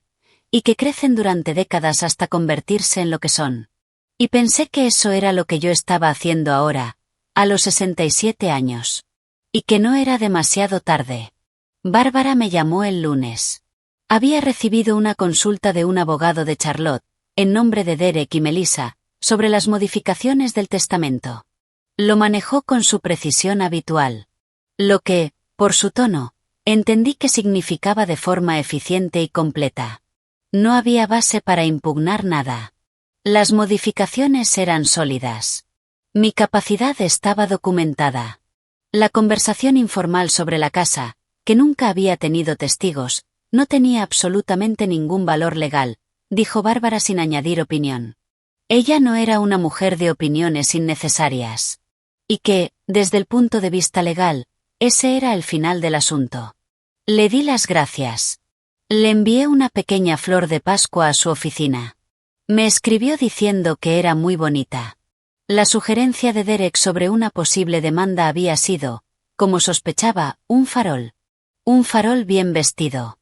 y que crecen durante décadas hasta convertirse en lo que son. Y pensé que eso era lo que yo estaba haciendo ahora, a los 67 años. Y que no era demasiado tarde. Bárbara me llamó el lunes. Había recibido una consulta de un abogado de Charlotte, en nombre de Derek y Melissa, sobre las modificaciones del testamento. Lo manejó con su precisión habitual. Lo que, por su tono, entendí que significaba de forma eficiente y completa. No había base para impugnar nada. Las modificaciones eran sólidas. Mi capacidad estaba documentada. La conversación informal sobre la casa, que nunca había tenido testigos, no tenía absolutamente ningún valor legal, dijo Bárbara sin añadir opinión. Ella no era una mujer de opiniones innecesarias. Y que, desde el punto de vista legal, ese era el final del asunto. Le di las gracias. Le envié una pequeña flor de Pascua a su oficina. Me escribió diciendo que era muy bonita. La sugerencia de Derek sobre una posible demanda había sido, como sospechaba, un farol. Un farol bien vestido.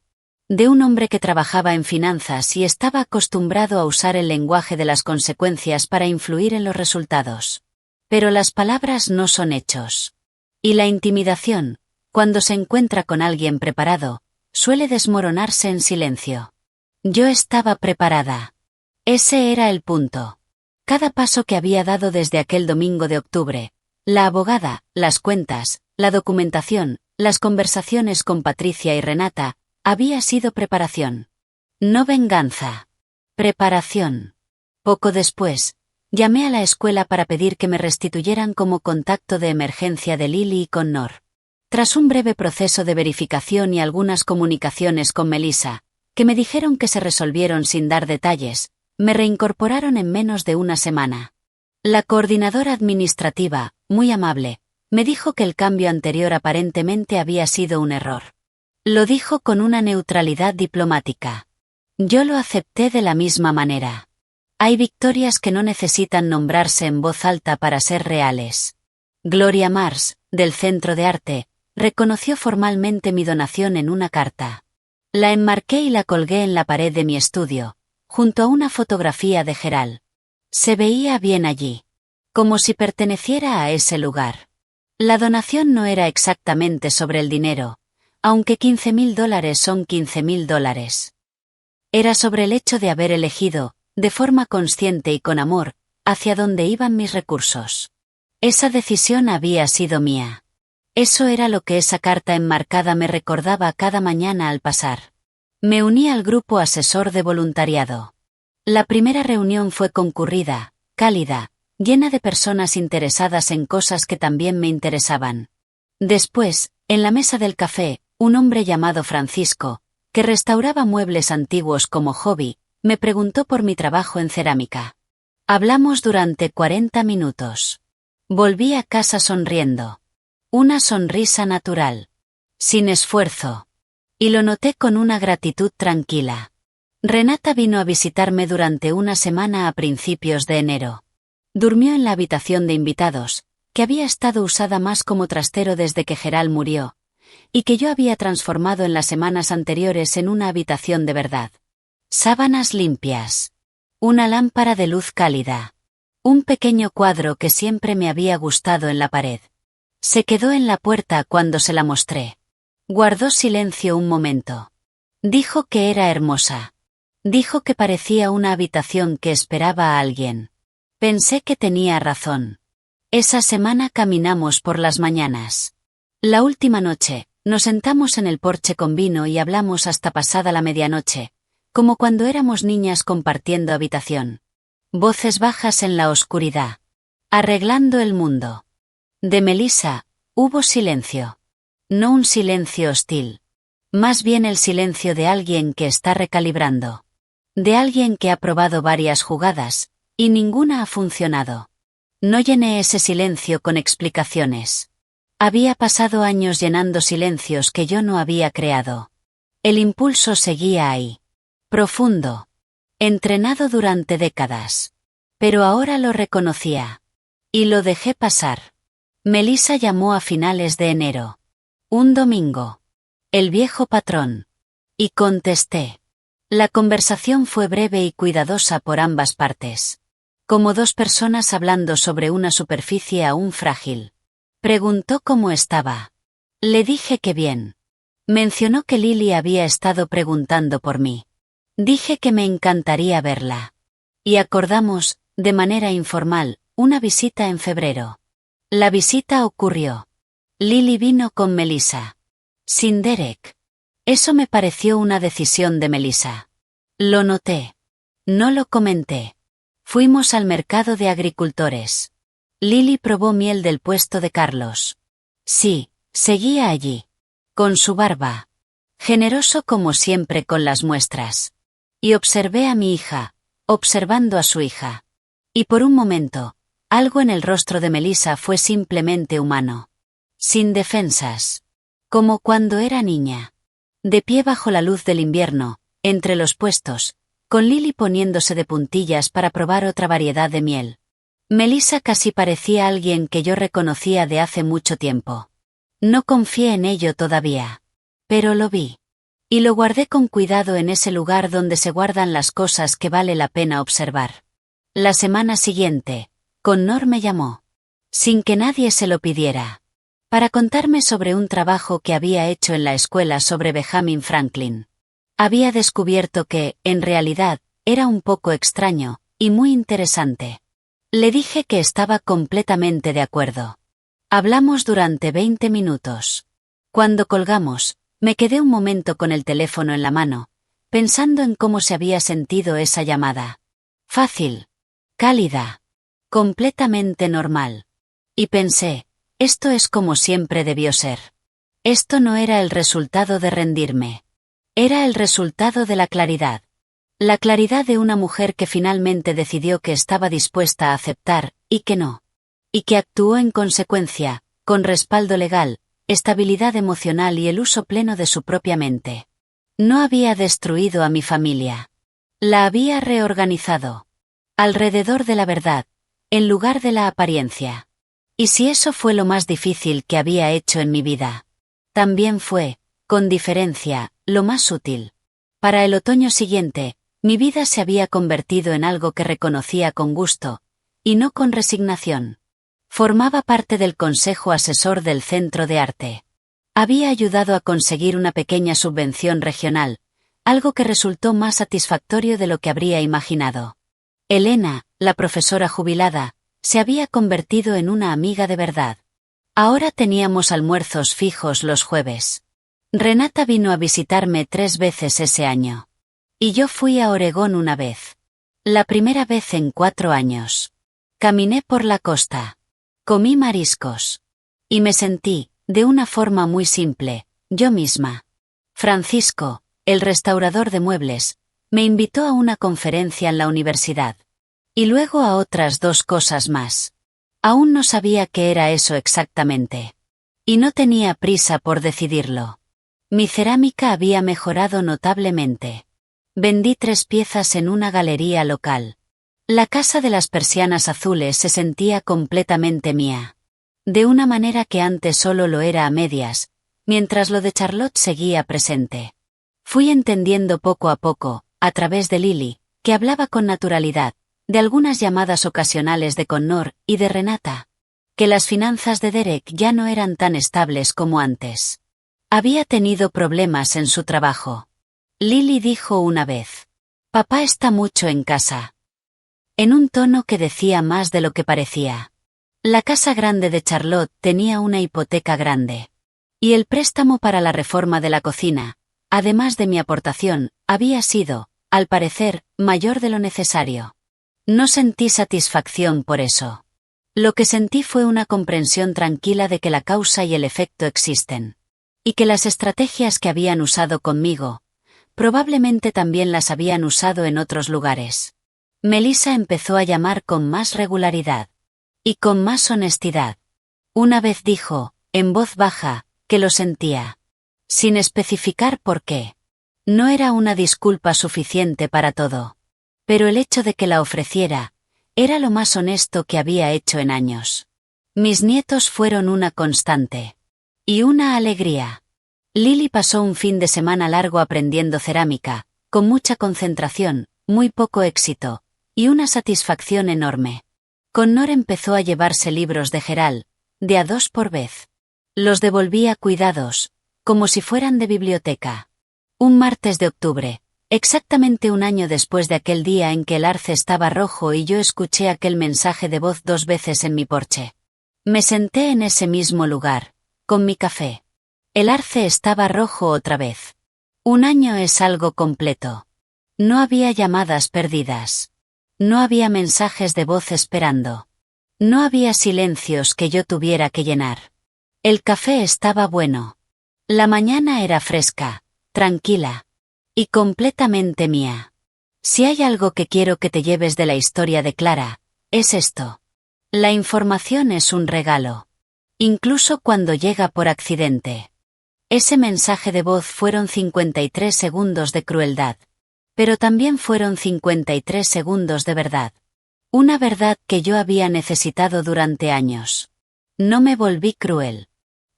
De un hombre que trabajaba en finanzas y estaba acostumbrado a usar el lenguaje de las consecuencias para influir en los resultados. Pero las palabras no son hechos. Y la intimidación, cuando se encuentra con alguien preparado, suele desmoronarse en silencio. Yo estaba preparada. Ese era el punto. Cada paso que había dado desde aquel domingo de octubre, la abogada, las cuentas, la documentación, las conversaciones con Patricia y Renata, había sido preparación. No venganza. Preparación. Poco después, llamé a la escuela para pedir que me restituyeran como contacto de emergencia de Lily y Connor. Tras un breve proceso de verificación y algunas comunicaciones con Melissa, que me dijeron que se resolvieron sin dar detalles, me reincorporaron en menos de una semana. La coordinadora administrativa, muy amable, me dijo que el cambio anterior aparentemente había sido un error. Lo dijo con una neutralidad diplomática. Yo lo acepté de la misma manera. Hay victorias que no necesitan nombrarse en voz alta para ser reales. Gloria Mars, del Centro de Arte, reconoció formalmente mi donación en una carta. La enmarqué y la colgué en la pared de mi estudio, junto a una fotografía de Geral. Se veía bien allí. Como si perteneciera a ese lugar. La donación no era exactamente sobre el dinero, aunque $15.000 son $15.000. Era sobre el hecho de haber elegido, de forma consciente y con amor, hacia dónde iban mis recursos. Esa decisión había sido mía. Eso era lo que esa carta enmarcada me recordaba cada mañana al pasar. Me uní al grupo asesor de voluntariado. La primera reunión fue concurrida, cálida, llena de personas interesadas en cosas que también me interesaban. Después, en la mesa del café, un hombre llamado Francisco, que restauraba muebles antiguos como hobby, me preguntó por mi trabajo en cerámica. Hablamos durante 40 minutos. Volví a casa sonriendo. Una sonrisa natural. Sin esfuerzo. Y lo noté con una gratitud tranquila. Renata vino a visitarme durante una semana a principios de enero. Durmió en la habitación de invitados, que había estado usada más como trastero desde que Geral murió, y que yo había transformado en las semanas anteriores en una habitación de verdad. Sábanas limpias. Una lámpara de luz cálida. Un pequeño cuadro que siempre me había gustado en la pared. Se quedó en la puerta cuando se la mostré. Guardó silencio un momento. Dijo que era hermosa. Dijo que parecía una habitación que esperaba a alguien. Pensé que tenía razón. Esa semana caminamos por las mañanas. La última noche, nos sentamos en el porche con vino y hablamos hasta pasada la medianoche, como cuando éramos niñas compartiendo habitación. Voces bajas en la oscuridad. Arreglando el mundo. De Melissa, hubo silencio. No un silencio hostil. Más bien el silencio de alguien que está recalibrando. De alguien que ha probado varias jugadas, y ninguna ha funcionado. No llené ese silencio con explicaciones. Había pasado años llenando silencios que yo no había creado. El impulso seguía ahí. Profundo. Entrenado durante décadas. Pero ahora lo reconocía. Y lo dejé pasar. Melissa llamó a finales de enero. Un domingo. El viejo patrón. Y contesté. La conversación fue breve y cuidadosa por ambas partes. Como dos personas hablando sobre una superficie aún frágil. Preguntó cómo estaba. Le dije que bien. Mencionó que Lily había estado preguntando por mí. Dije que me encantaría verla. Y acordamos, de manera informal, una visita en febrero. La visita ocurrió. Lily vino con Melissa. Sin Derek. Eso me pareció una decisión de Melissa. Lo noté. No lo comenté. Fuimos al mercado de agricultores. Lily probó miel del puesto de Carlos. Sí, seguía allí. Con su barba. Generoso como siempre con las muestras. Y observé a mi hija, observando a su hija. Y por un momento, algo en el rostro de Melissa fue simplemente humano. Sin defensas. Como cuando era niña. De pie bajo la luz del invierno, entre los puestos, con Lily poniéndose de puntillas para probar otra variedad de miel. Melissa casi parecía alguien que yo reconocía de hace mucho tiempo. No confié en ello todavía. Pero lo vi. Y lo guardé con cuidado en ese lugar donde se guardan las cosas que vale la pena observar. La semana siguiente, Connor me llamó. Sin que nadie se lo pidiera. Para contarme sobre un trabajo que había hecho en la escuela sobre Benjamin Franklin. Había descubierto que, en realidad, era un poco extraño, y muy interesante. Le dije que estaba completamente de acuerdo. Hablamos durante 20 minutos. Cuando colgamos, me quedé un momento con el teléfono en la mano, pensando en cómo se había sentido esa llamada. Fácil. Cálida. Completamente normal. Y pensé, esto es como siempre debió ser. Esto no era el resultado de rendirme. Era el resultado de la claridad. La claridad de una mujer que finalmente decidió que estaba dispuesta a aceptar, y que no. Y que actuó en consecuencia, con respaldo legal, estabilidad emocional y el uso pleno de su propia mente. No había destruido a mi familia. La había reorganizado. Alrededor de la verdad, en lugar de la apariencia. Y si eso fue lo más difícil que había hecho en mi vida, también fue, con diferencia, lo más útil. Para el otoño siguiente, mi vida se había convertido en algo que reconocía con gusto, y no con resignación. Formaba parte del consejo asesor del Centro de Arte. Había ayudado a conseguir una pequeña subvención regional, algo que resultó más satisfactorio de lo que habría imaginado. Elena, la profesora jubilada, se había convertido en una amiga de verdad. Ahora teníamos almuerzos fijos los jueves. Renata vino a visitarme 3 veces ese año. Y yo fui a Oregón una vez. La primera vez en 4 años. Caminé por la costa. Comí mariscos. Y me sentí, de una forma muy simple, yo misma. Francisco, el restaurador de muebles, me invitó a una conferencia en la universidad. Y luego a otras 2 cosas más. Aún no sabía qué era eso exactamente. Y no tenía prisa por decidirlo. Mi cerámica había mejorado notablemente. Vendí 3 piezas en una galería local. La casa de las persianas azules se sentía completamente mía. De una manera que antes solo lo era a medias, mientras lo de Charlotte seguía presente. Fui entendiendo poco a poco, a través de Lily, que hablaba con naturalidad, de algunas llamadas ocasionales de Connor y de Renata. que las finanzas de Derek ya no eran tan estables como antes. Había tenido problemas en su trabajo. Lily dijo una vez: «Papá está mucho en casa», en un tono que decía más de lo que parecía. La casa grande de Charlotte tenía una hipoteca grande. Y el préstamo para la reforma de la cocina, además de mi aportación, había sido, al parecer, mayor de lo necesario. No sentí satisfacción por eso. Lo que sentí fue una comprensión tranquila de que la causa y el efecto existen. Y que las estrategias que habían usado conmigo, probablemente también las habían usado en otros lugares. Melissa empezó a llamar con más regularidad. Y con más honestidad. Una vez dijo, en voz baja, que lo sentía. Sin especificar por qué. No era una disculpa suficiente para todo. Pero el hecho de que la ofreciera, era lo más honesto que había hecho en años. Mis nietos fueron una constante. Y una alegría. Lily pasó un fin de semana largo aprendiendo cerámica, con mucha concentración, muy poco éxito, y una satisfacción enorme. Connor empezó a llevarse libros de Gerald, de a 2 por vez. Los devolvía cuidados, como si fueran de biblioteca. Un martes de octubre, exactamente un año después de aquel día en que el arce estaba rojo y yo escuché aquel mensaje de voz 2 veces en mi porche. Me senté en ese mismo lugar, con mi café. El arce estaba rojo otra vez. Un año es algo completo. No había llamadas perdidas. No había mensajes de voz esperando. No había silencios que yo tuviera que llenar. El café estaba bueno. La mañana era fresca, tranquila. Y completamente mía. Si hay algo que quiero que te lleves de la historia de Clara, es esto. La información es un regalo. Incluso cuando llega por accidente. Ese mensaje de voz fueron 53 segundos de crueldad. Pero también fueron 53 segundos de verdad. Una verdad que yo había necesitado durante años. No me volví cruel.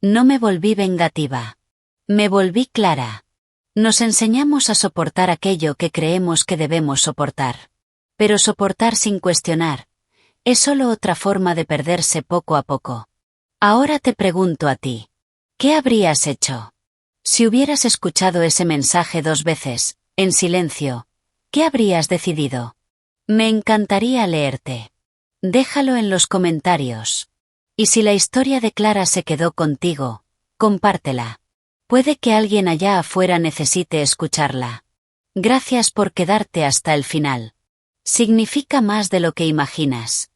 No me volví vengativa. Me volví clara. Nos enseñamos a soportar aquello que creemos que debemos soportar. Pero soportar sin cuestionar, es solo otra forma de perderse poco a poco. Ahora te pregunto a ti. ¿Qué habrías hecho? Si hubieras escuchado ese mensaje 2 veces, en silencio, ¿qué habrías decidido? Me encantaría leerte. Déjalo en los comentarios. Y si la historia de Clara se quedó contigo, compártela. Puede que alguien allá afuera necesite escucharla. Gracias por quedarte hasta el final. Significa más de lo que imaginas.